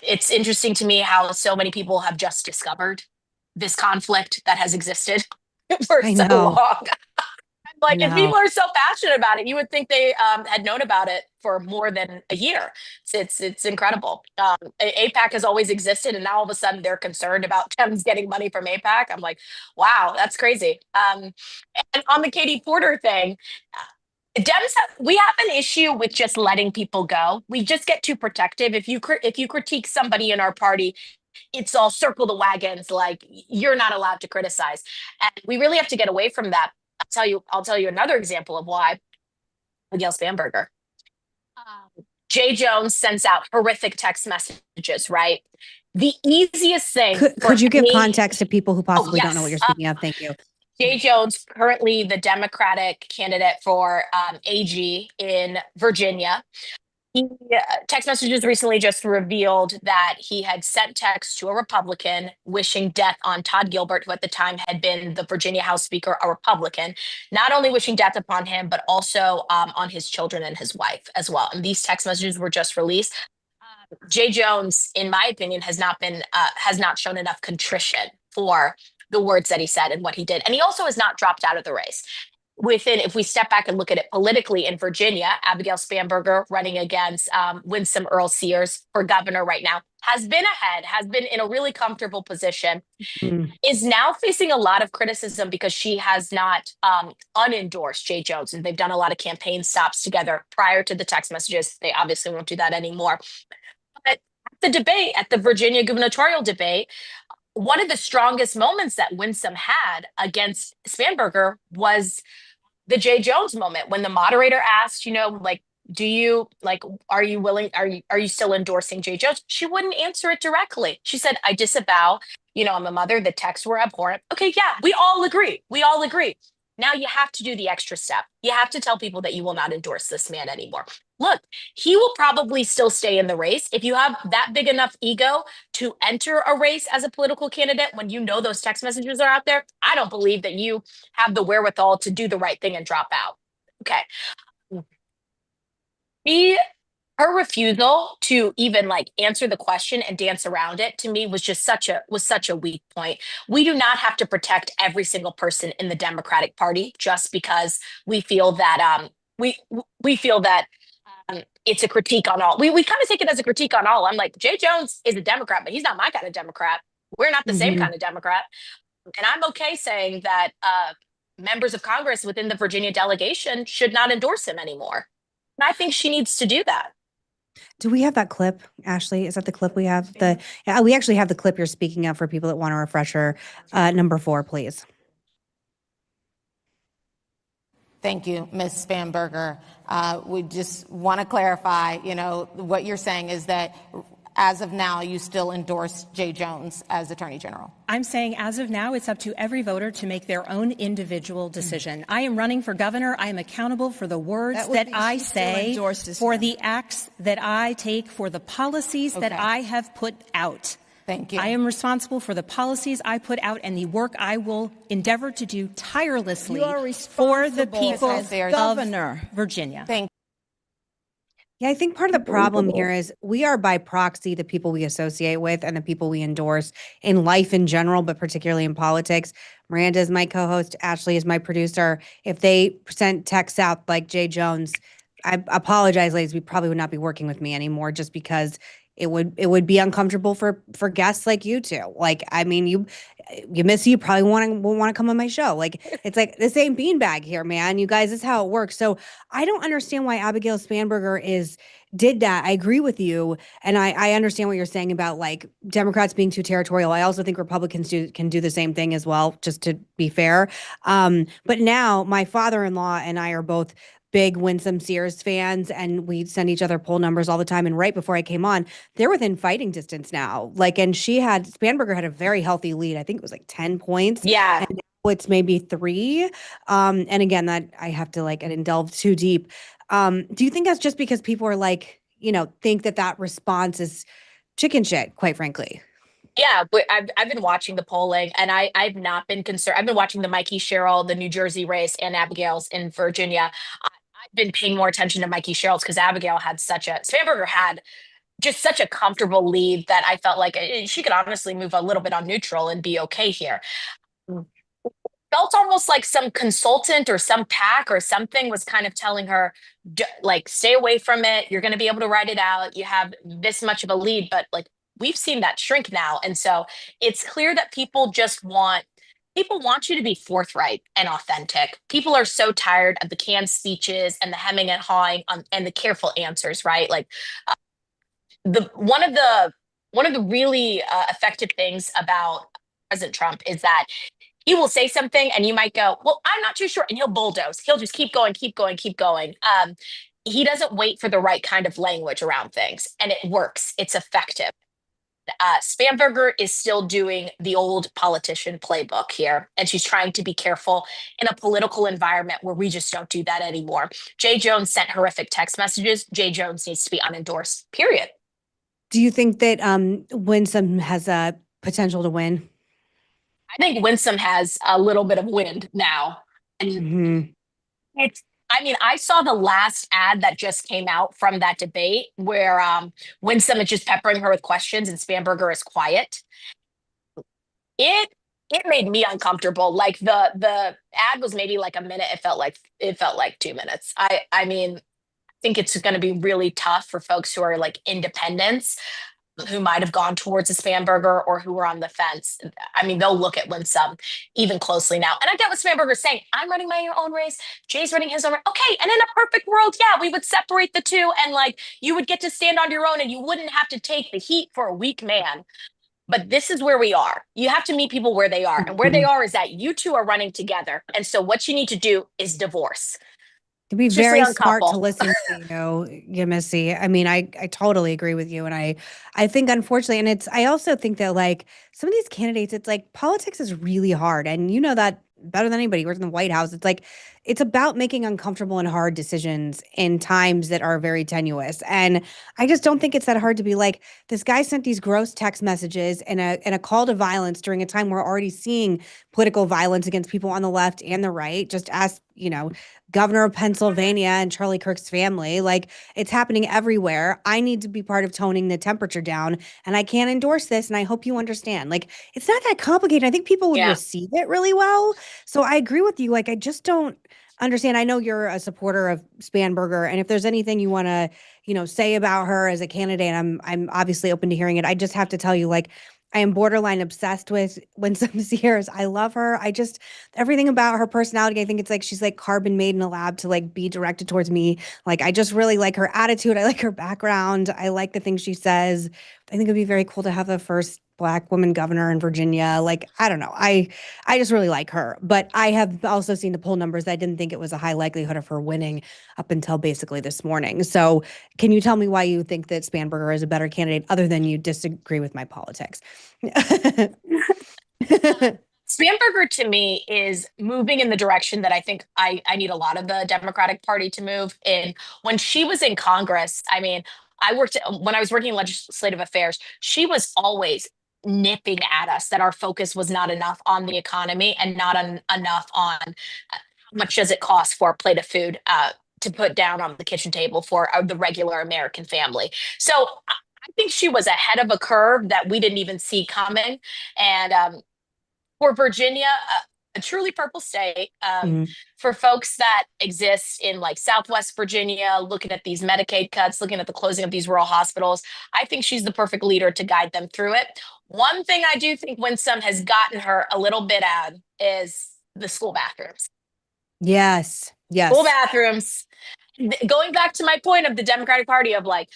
it's interesting to me how so many people have just discovered this conflict that has existed for I so know. long. Like, if know. people are so passionate about it, you would think they had known about it for more than a year. It's incredible. APAC has always existed, and now all of a sudden they're concerned about Dems getting money from APAC. I'm like, wow, that's crazy. And on the Katie Porter thing, we have an issue with just letting people go. We just get too protective. If you critique somebody in our party, it's all circle the wagons, like you're not allowed to criticize. And we really have to get away from that. I'll tell you another example of why. Miguel Spanberger. Jay Jones sends out horrific text messages, right? The easiest thing. Could you give context to people who possibly don't know what you're yes. speaking of? Thank you. Jay Jones, currently the Democratic candidate for AG in Virginia. Text messages recently just revealed that he had sent text to a Republican wishing death on Todd Gilbert, who at the time had been the Virginia House Speaker, a Republican, not only wishing death upon him, but also on his children and his wife as well. And these text messages were just released. Jay Jones, in my opinion, has not shown enough contrition for the words that he said and what he did. And he also has not dropped out of the race. If we step back and look at it politically in Virginia, Abigail Spanberger running against Winsome Sears for governor right now, has been ahead, has been in a really comfortable position, is now facing a lot of criticism because she has not unendorsed Jay Jones. And they've done a lot of campaign stops together prior to the text messages. They obviously won't do that anymore. But at the Virginia gubernatorial debate, one of the strongest moments that Winsome had against Spanberger was the Jay Jones moment when the moderator asked, like, are you still endorsing Jay Jones? She wouldn't answer it directly. She said, I disavow, I'm a mother. The texts were abhorrent. Okay, yeah, we all agree. Now you have to do the extra step. You have to tell people that you will not endorse this man anymore. Look, he will probably still stay in the race. If you have that big enough ego to enter a race as a political candidate when you know those text messages are out there, I don't believe that you have the wherewithal to do the right thing and drop out. Okay. Her refusal to even answer the question and dance around it, to me, was just such a weak point. We do not have to protect every single person in the Democratic Party just because we feel that it's a critique on all. We kind of take it as a critique on all. I'm like, Jay Jones is a Democrat, but he's not my kind of Democrat. We're not the same kind of Democrat. And I'm okay saying that members of Congress within the Virginia delegation should not endorse him anymore. And I think she needs to do that. Do we have that clip, Ashley? Is that the clip we have? We actually have the clip you're speaking of for people that want a refresher. Number 4, please. Thank you, Ms. Spanberger. We just want to clarify, what you're saying is that as of now, you still endorse Jay Jones as Attorney General. I'm saying as of now, it's up to every voter to make their own individual decision. I am running for governor. I am accountable for the words that I say, for the acts that I take, for the policies that I have put out. Thank you. I am responsible for the policies I put out and the work I will endeavor to do tirelessly for the people of Virginia. Thank you. Yeah, I think part of the problem here is we are by proxy the people we associate with and the people we endorse in life in general, but particularly in politics. Miranda is my co-host. Ashley is my producer. If they sent texts out like Jay Jones, I apologize, ladies, we probably would not be working with me anymore just because it would be uncomfortable for guests like you two. Like, I mean, you probably won't want to come on my show. Like, it's like the same beanbag here, man. You guys, this is how it works. So I don't understand why Abigail Spanberger did that. I agree with you. And I understand what you're saying about Democrats being too territorial. I also think Republicans can do the same thing as well, just to be fair. But now my father-in-law and I are both big Winsome Sears fans, and we send each other poll numbers all the time. And right before I came on, they're within fighting distance now. And Spanberger had a very healthy lead. I think it was 10 points. Yeah. And now it's maybe 3. And again, that I have to I didn't delve too deep. Do you think that's just because people are think that response is chicken shit, quite frankly? Yeah, but I've been watching the polling, and I've not been concerned. I've been watching the Mikey Sherrill, the New Jersey race, and Abigail's in Virginia. I've been paying more attention to Mikey Sherrill's because Spanberger had just such a comfortable lead that I felt like she could honestly move a little bit on neutral and be okay here. felt almost like some consultant or some PAC or something was kind of telling her, like, stay away from it. You're going to be able to write it out. You have this much of a lead, but like we've seen that shrink now. And so it's clear that people want you to be forthright and authentic. People are so tired of the canned speeches and the hemming and hawing and the careful answers, right? Like the one of the really effective things about President Trump is that he will say something and you might go, well, I'm not too sure. And he'll bulldoze. He'll just keep going, keep going, keep going. He doesn't wait for the right kind of language around things, and it works. It's effective. Spanberger is still doing the old politician playbook here, and she's trying to be careful in a political environment where we just don't do that anymore. Jay Jones sent horrific text messages. Jay Jones needs to be unendorsed, period. Do you think that Winsome has a potential to win? I think Winsome has a little bit of wind now. And I saw the last ad that just came out from that debate where Winsome is just peppering her with questions and Spanberger is quiet. It made me uncomfortable. Like the ad was maybe like a minute. It felt like 2 minutes. I think it's going to be really tough for folks who are like independents, who might have gone towards a Spanberger or who were on the fence. I mean, they'll look at Winsome even closely now. And I get what Spanberger's saying. I'm running my own race. Jay's running his own race. Okay. And in a perfect world, yeah, we would separate the two and like you would get to stand on your own and you wouldn't have to take the heat for a weak man. But this is where we are. You have to meet people where they are. And where they are is that you two are running together. And so what you need to do is divorce. It'd be Seriously, very young smart to couple. listen to you, Yemisi. I mean, I totally agree with you. And I think unfortunately, and I also think that like some of these candidates, it's like politics is really hard. And you know that better than anybody who works in the White House. It's like, it's about making uncomfortable and hard decisions in times that are very tenuous. And I just don't think it's that hard to be like, this guy sent these gross text messages and a call to violence during a time we're already seeing political violence against people on the left and the right. Just ask, Governor of Pennsylvania and Charlie Kirk's family. Like, it's happening everywhere. I need to be part of toning the temperature down, and I can't endorse this. And I hope you understand. Like, it's not that complicated. I think people would receive it really well. So I agree with you. Like, I just don't understand. I know you're a supporter of Spanberger, and if there's anything you want to, say about her as a candidate, I'm obviously open to hearing it. I just have to tell you, like, I am borderline obsessed with Winsome Sears. I love her. Everything about her personality, I think it's like she's like carbon made in a lab to like be directed towards me. Like, I just really like her attitude. I like her background. I like the things she says. I think it'd be very cool to have the first Black woman governor in Virginia. Like, I don't know. I just really like her. But I have also seen the poll numbers. I didn't think it was a high likelihood of her winning up until basically this morning. So can you tell me why you think that Spanberger is a better candidate other than you disagree with my politics? Spanberger to me is moving in the direction that I think I need a lot of the Democratic Party to move in. When she was in Congress, I mean, when I was working in legislative affairs, she was always nipping at us that our focus was not enough on the economy and not enough on how much does it cost for a plate of food to put down on the kitchen table for the regular American family. So I think she was ahead of a curve that we didn't even see coming. And for Virginia, a truly purple state, for folks that exist in like Southwest Virginia, looking at these Medicaid cuts, looking at the closing of these rural hospitals, I think she's the perfect leader to guide them through it. One thing I do think Winsome has gotten her a little bit at is the school bathrooms. Yes. School bathrooms. Going back to my point of the Democratic Party of like,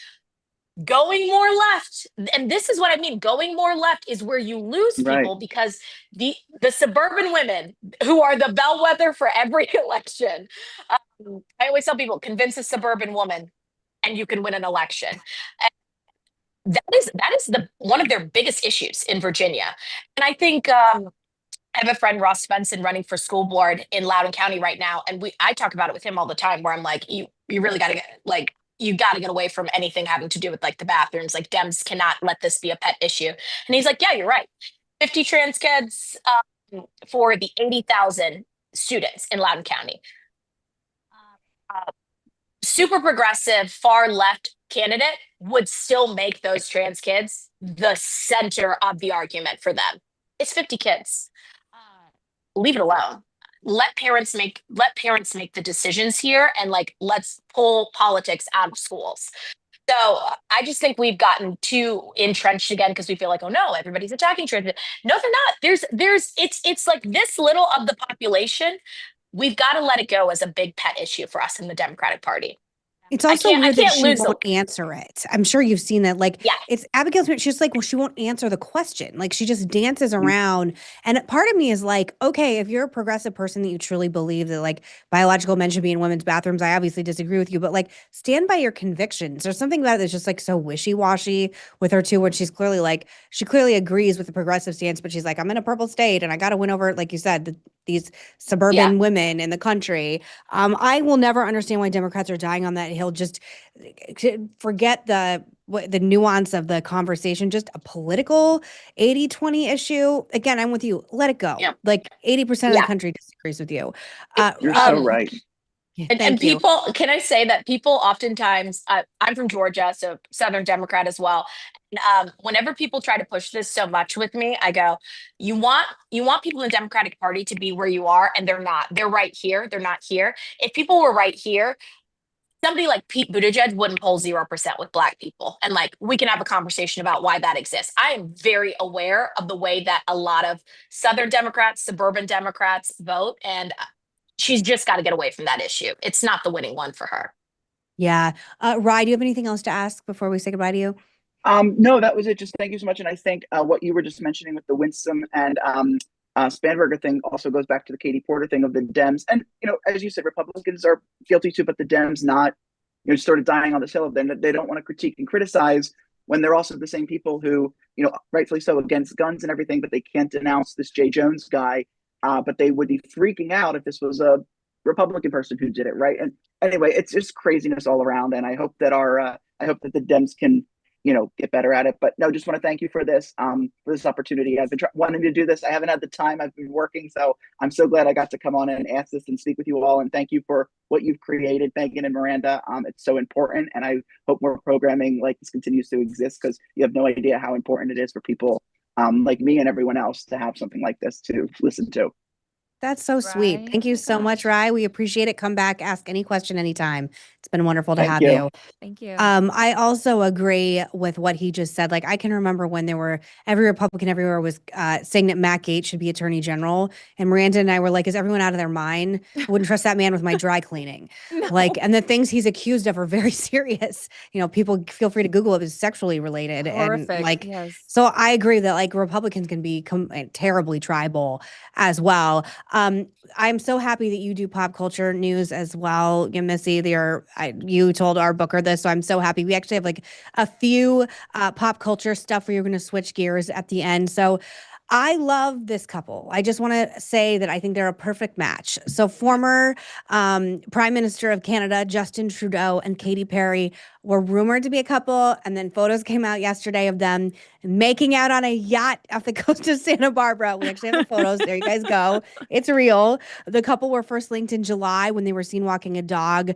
going more left, and this is what I mean, going more left is where you lose people because the suburban women who are the bellwether for every election, I always tell people, convince a suburban woman and you can win an election. And that is one of their biggest issues in Virginia. And I think I have a friend, Ross Svensson, running for school board in Loudoun County right now, and I talk about it with him all the time where I'm like, you really got to get like, you got to get away from anything having to do with like the bathrooms. Like, Dems cannot let this be a pet issue. And he's like, yeah, you're right. 50 trans kids for the 80,000 students in Loudoun County. Super progressive, far left candidate would still make those trans kids the center of the argument for them. It's 50 kids. leave it alone. Let parents make the decisions here, and like let's pull politics out of schools. So I just think we've gotten too entrenched again because we feel like, oh no, everybody's attacking trans. No, they're not. It's like this little of the population. We've got to let it go as a big pet issue for us in the Democratic Party. It's also weird that she lose won't answer it. I'm sure you've seen that. Like, Yeah. it's Abigail's, she's like, well, she won't answer the question. Like, she just dances around. And part of me is like, okay, if you're a progressive person that you truly believe that like biological men should be in women's bathrooms, I obviously disagree with you, but like stand by your convictions. There's something about it that's just like so wishy-washy with her too, when she's clearly like, she clearly agrees with the progressive stance, but she's like, I'm in a purple state and I got to win over, like you said, these suburban women in the country. I will never understand why Democrats are dying on that hill. Just forget the nuance of the conversation, just a political 80-20 issue. Again, I'm with you. Let it go. Yeah. Like 80% of the country disagrees with you. You're so right. And people, can I say that people oftentimes, I'm from Georgia, so Southern Democrat as well. Whenever people try to push this so much with me, I go, you want people in the Democratic Party to be where you are, and they're not. They're right here. They're not here. If people were right here, somebody like Pete Buttigieg wouldn't poll 0% with Black people. And like, we can have a conversation about why that exists. I am very aware of the way that a lot of Southern Democrats, suburban Democrats vote. And she's just got to get away from that issue. It's not the winning one for her. Yeah. Rye, do you have anything else to ask before we say goodbye to you? No, that was it. Just thank you so much. And I think what you were just mentioning with the Winsome and Spanberger thing also goes back to the Katie Porter thing of the Dems. And, as you said, Republicans are guilty too, but the Dems not, sort of dying on this hill of them that they don't want to critique and criticize when they're also the same people who, rightfully so against guns and everything, but they can't denounce this J. Jones guy. But they would be freaking out if this was a Republican person who did it, right? And anyway, it's just craziness all around. And I hope that the Dems can, get better at it. But no, just want to thank you for this opportunity. I've been wanting to do this. I haven't had the time. I've been working, so I'm so glad I got to come on and ask this and speak with you all. And thank you for what you've created, Meghan and Miranda. It's so important, and I hope more programming like this continues to exist because you have no idea how important it is for people like me and everyone else to have something like this to listen to. That's so sweet. Thank you so much, Rye. We appreciate it. Come back, ask any question anytime. It's been wonderful to have you. Thank you. I also agree with what he just said. Like, I can remember when every Republican everywhere was saying that Matt Gaetz should be attorney general. And Miranda and I were like, is everyone out of their mind? I wouldn't trust that man with my dry cleaning. Like, and the things he's accused of are very serious. People feel free to Google it. It's sexually related. Horrific. And like, yes. So I agree that like Republicans can be terribly tribal as well. I'm so happy that you do pop culture news as well, Yemisi. You told our booker this, so I'm so happy. We actually have like a few pop culture stuff where you're going to switch gears at the end. So I love this couple. I just want to say that I think they're a perfect match. So former Prime Minister of Canada, Justin Trudeau, and Katy Perry were rumored to be a couple, and then photos came out yesterday of them making out on a yacht off the coast of Santa Barbara. We actually have the photos. There you guys go. It's real. The couple were first linked in July when they were seen walking a dog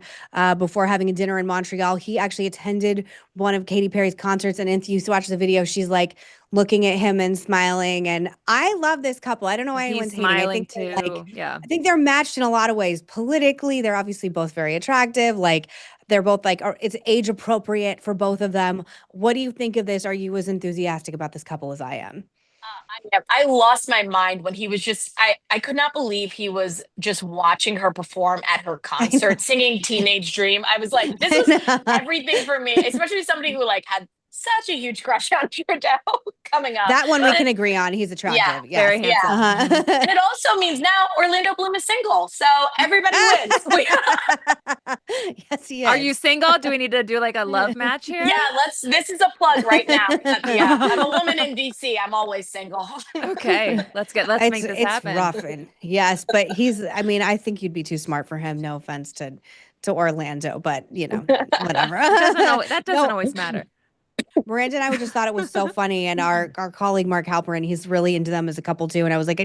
before having a dinner in Montreal. He actually attended one of Katy Perry's concerts, and if you watch the video, she's like looking at him and smiling. And I love this couple. I don't know why anyone's smiling hating. too. I think they're matched in a lot of ways. Politically, they're obviously both very attractive. Like, they're both like, it's age appropriate for both of them. What do you think of this? Are you as enthusiastic about this couple as I am? I lost my mind when he was I could not believe he was just watching her perform at her concert, singing Teenage Dream. I was like, this is everything for me, especially somebody who like had such a huge crush on Trudeau coming up. That one we can agree on. He's attractive. Yeah, very handsome. Uh-huh. And it also means now Orlando Bloom is single, so everybody wins. Yes, he is. Are you single? Do we need to do like a love match here? Yeah, this is a plug right now. Yeah, I'm a woman in DC. I'm always single. Okay, let's make this happen. It's rough, yes, but I think you'd be too smart for him. No offense to Orlando, but whatever. That doesn't always matter. Miranda and I just thought it was so funny, and our colleague Mark Halperin, he's really into them as a couple too. And I was like,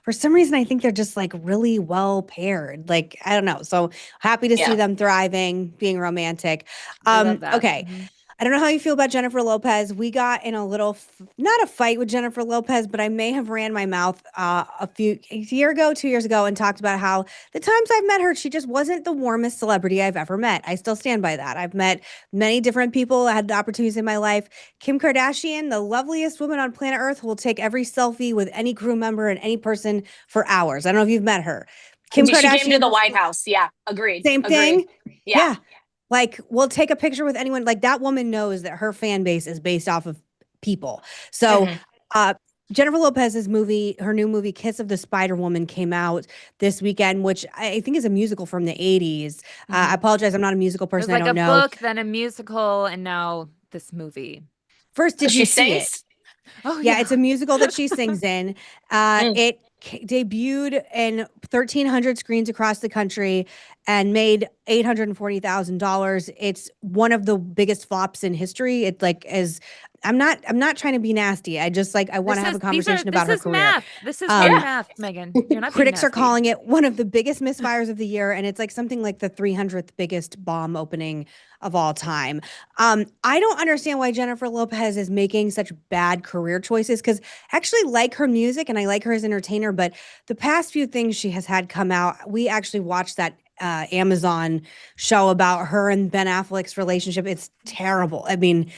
for some reason, I think they're just like really well paired. Like, I don't know. So happy to see them thriving, being romantic. I love that. Okay. I don't know how you feel about Jennifer Lopez. We got in a little, not a fight with Jennifer Lopez, but I may have ran my mouth a year ago, 2 years ago, and talked about how the times I've met her, she just wasn't the warmest celebrity I've ever met. I still stand by that. I've met many different people. I had the opportunities in my life. Kim Kardashian, the loveliest woman on planet Earth, will take every selfie with any crew member and any person for hours. I don't know if you've met her. Kim She came to Kardashian, the White House. Yeah, agreed. same Agreed. thing. Yeah. Like, we'll take a picture with anyone. Like, that woman knows that her fan base is based off of people. So, Jennifer Lopez's movie, her new movie, Kiss of the Spider Woman, came out this weekend, which I think is a musical from the 80s. I apologize. I'm not a musical It was person. like I don't a know. book, then a musical, and now this movie. First, did She you see it? sings? Oh, Yeah, it's a musical that she sings in. It debuted in 1,300 screens across the country and made $840,000. It's one of the biggest flops in history. It like is. I'm not trying to be nasty. I just like I want to have a conversation about her career. Math. This is hard math, Megan. You're not being Critics are nasty. calling it one of the biggest misfires of the year, and it's like something like the 300th biggest bomb opening of all time. I don't understand why Jennifer Lopez is making such bad career choices, because I actually like her music and I like her as an entertainer, but the past few things she has had come out, we actually watched that Amazon show about her and Ben Affleck's relationship. It's terrible. I mean,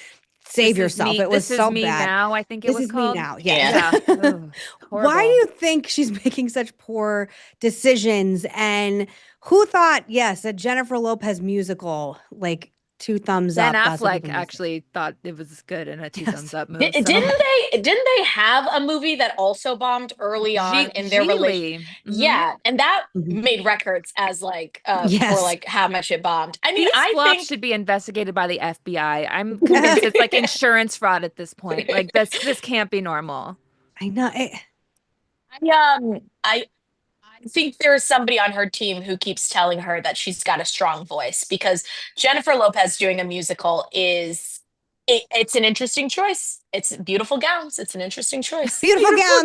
save yourself. It was This so Is Me bad. Now, I think it This was is called. Me Now. Yes. Yeah. Ugh, Why do you think she's making such poor decisions? And who thought, yes, a Jennifer Lopez musical, like 2 thumbs Ben up. That's what Affleck people must say. actually thought it was good in a 2 Yes. thumbs up move. Didn't they have a movie that also bombed early on in their relationship? Yeah, and that made records as like for like how much it bombed. I mean, These I flops think should be investigated by the FBI. I'm convinced it's like insurance fraud at this point. Like this can't be normal. I know. I think there's somebody on her team who keeps telling her that she's got a strong voice, because Jennifer Lopez doing a musical it's an interesting choice. It's beautiful gowns. It's an interesting choice. Beautiful gowns.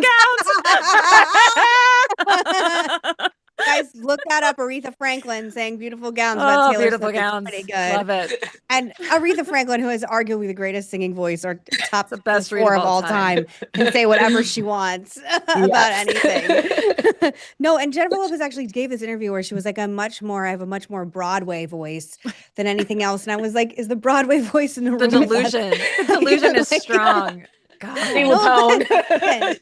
Guys, look that up. Aretha Franklin saying beautiful gowns about Taylor Beautiful Swift. It's gowns. pretty good. Love it. And Aretha Franklin, who is arguably the greatest singing voice or top the best 4 of all time, can say whatever she wants about anything. No, and Jennifer Lopez actually gave this interview where she was like, I have a much more Broadway voice than anything else. And I was like, is the Broadway voice in the room? Delusion. The delusion is strong. God.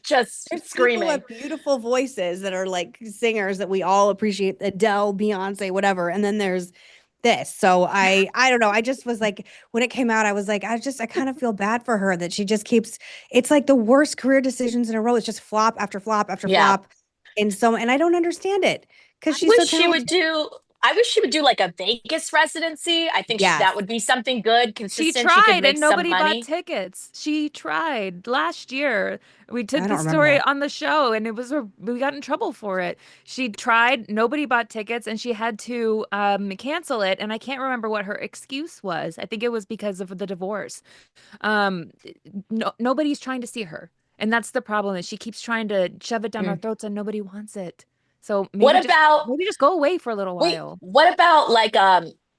Just there's screaming. People with beautiful voices that are like singers that we all appreciate, Adele, Beyonce, whatever. And then there's this. So I don't know. I just was like, when it came out, I was like, I kind of feel bad for her that she just keeps, it's like the worst career decisions in a row. It's just flop after flop after flop. And I don't understand it, because she's so talented. I wish she would do like a Vegas residency. I think that would be something good, consistent. She tried, could make and nobody some money. bought tickets. She tried last year. We took the story on the show, and we got in trouble for it. She tried, nobody bought tickets, and she had to cancel it. And I can't remember what her excuse was. I think it was because of the divorce. Nobody's trying to see her, and that's the problem. Is she keeps trying to shove it down our throats, and nobody wants it. So maybe just go away for a little while. What about like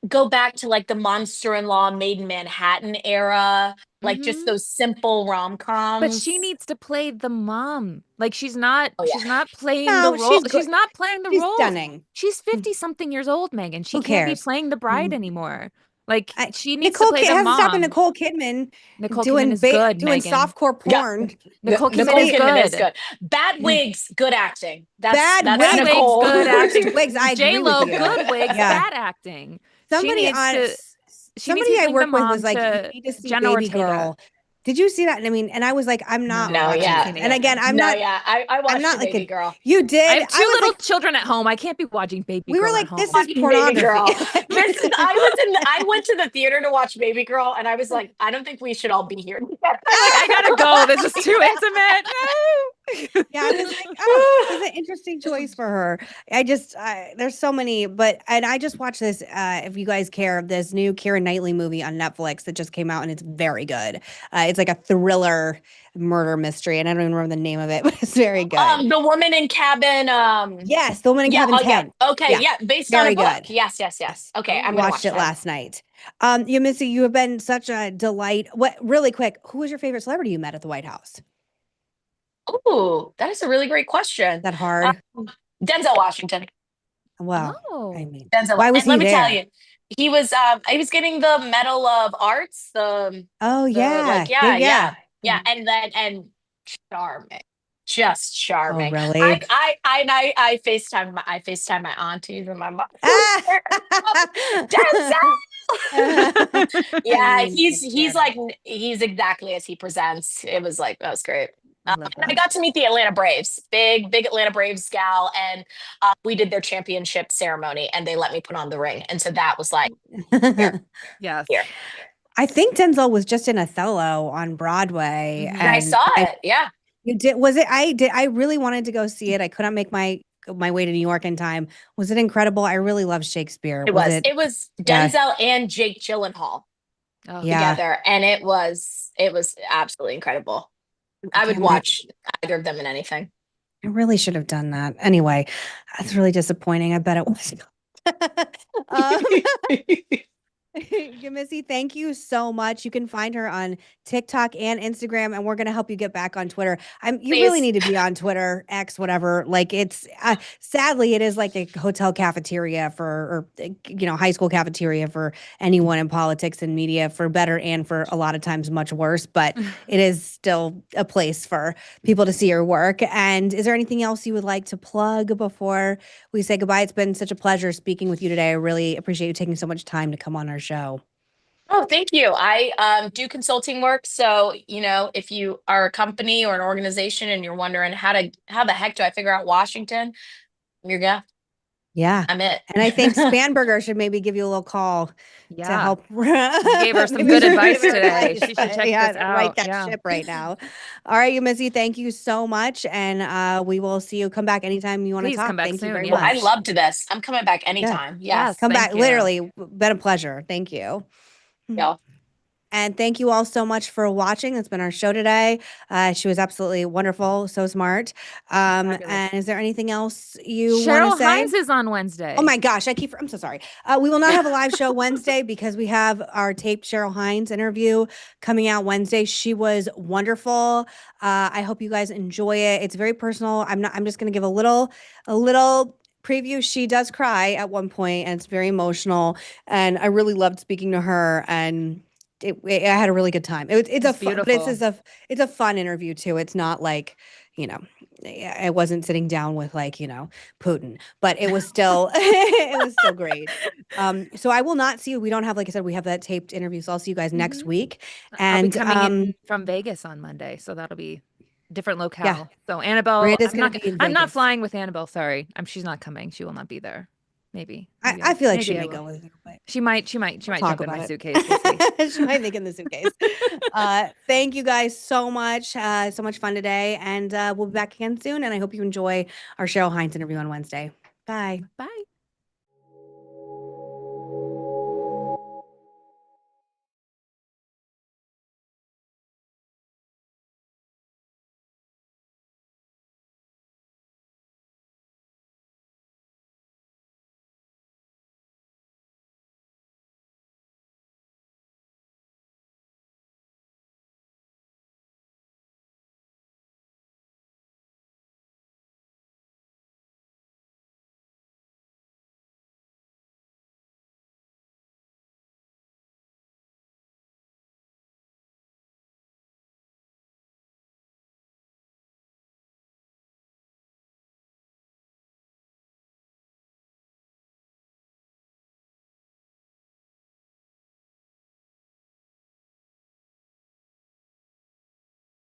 go back to like the Monster-in-Law Made in Manhattan era, like just those simple rom-coms? But she needs to play the mom. Like she's not playing the role. She's not playing the role. Stunning. She's 50 something years old, Megan. She can't be playing the bride anymore. Like she needs Nicole to play the mom. Stopping Nicole Kidman Kidman is good, doing Megan. softcore porn. Nicole Kidman is good. Bad wigs, good acting. Bad wigs, good acting. Wigs, I agree J.Lo, with you. good wigs, bad acting. Somebody I work with was like, you need to see Baby Girl. Did you see that? I mean, and I was like, I'm not watching it. And again, I watched Baby Girl. You did? I have 2 little children at home. I can't be watching Baby Girl. We were like, at home. this is pornography. I went to the theater to watch Baby Girl, and I was like, I don't think we should all be here. I gotta go. This is too intimate. Yeah, I was like, oh, this is an interesting choice for her. There's so many, and I just watched this, if you guys care, this new Keira Knightley movie on Netflix that just came out and it's very good. It's like a thriller murder mystery, and I don't even remember the name of it, but it's very good. The woman in cabin. Yes, the woman in Yeah. cabin Oh, yeah. 10. Okay. Yeah, Yeah. Based on a very book. good. Yes. Yes. Yes. Okay. I'm gonna Watched watch it that. last night. Yemisi, you have been such a delight. What, really quick, who was your favorite celebrity you met at the White House? Oh, that is a really great question. That hard? Denzel Washington. Well, Oh. I mean, Denzel. why was And let he me tell there? you, he was getting the Medal of Arts. Oh, yeah. Yeah. And charming, just Oh, charming. really? I FaceTime my aunties and my mom. Denzel. Yeah, he's exactly as he presents. It was like that was great. And I got to meet the Atlanta Braves, big Atlanta Braves gal, and we did their championship ceremony, and they let me put on the ring, and so that was like, Yes. here. I think Denzel was just in Othello on Broadway, And I saw it. Yeah, you did. Was it? I did. I really wanted to go see it. I couldn't make my way to New York in time. Was it incredible? I really love Shakespeare. it was. It? It was Yeah. Denzel and Jake Gyllenhaal Oh. Yeah. together, and it was absolutely incredible. I would Damn it. watch either of them in anything. I really should have done that. Anyway, that's really disappointing. I bet it was. Yemisi, thank you so much. You can find her on TikTok and Instagram, and we're going to help you get back on Twitter. You really Please. need to be on Twitter, X, whatever. Like it's sadly, it is like a hotel cafeteria or high school cafeteria for anyone in politics and media, for better and for a lot of times much worse. But it is still a place for people to see your work. And is there anything else you would like to plug before we say goodbye? It's been such a pleasure speaking with you today. I really appreciate you taking so much time to come on our show. Oh, thank you. I do consulting work. So, if you are a company or an organization and you're wondering how the heck do I figure out Washington, I'm your guy. Yeah. I'm it. And I think Spanberger should maybe give you a little call to help. You gave her some Maybe good she advice give her today. advice. She should check Yeah, this out. Write that Yeah. ship right now. All right, Yemisi, thank you so much. And we will see you. Come back anytime you want to Please talk. come back Thank you soon, very yeah. Well, I much. loved this. I'm coming back anytime. Yes. Come Thank back. you. Literally, been a pleasure. Thank you. Yeah. And thank you all so much for watching. That's been our show today. She was absolutely wonderful, so smart. And is there anything else you want Cheryl to say? Hines is on Wednesday. Oh my gosh, I'm so sorry. We will not have a live show Wednesday because we have our taped Cheryl Hines interview coming out Wednesday. She was wonderful. I hope you guys enjoy it. It's very personal. I'm just going to give a little preview. She does cry at one point, and it's very emotional. And I really loved speaking to her, and I had a really good time. It's beautiful. it's a fun interview too. It's not like, I wasn't sitting down with Putin, but it was still great. So I will not see you. We don't have, like I said, we have that taped interview. So I'll see you guys next week. And I'll be coming in from Vegas on Monday, so that'll be different locale. Yeah. So Annabelle, Miranda's gonna be in I'm not Vegas. flying with Annabelle. Sorry, she's not coming. She will not be there. Maybe. I feel like she maybe I may will. go with her, but She might talk jump in about my it. suitcase. We'll see. she might make in the suitcase. Thank you guys so much. So much fun today. And we'll be back again soon. And I hope you enjoy our Cheryl Hines interview on Wednesday. Bye. Bye.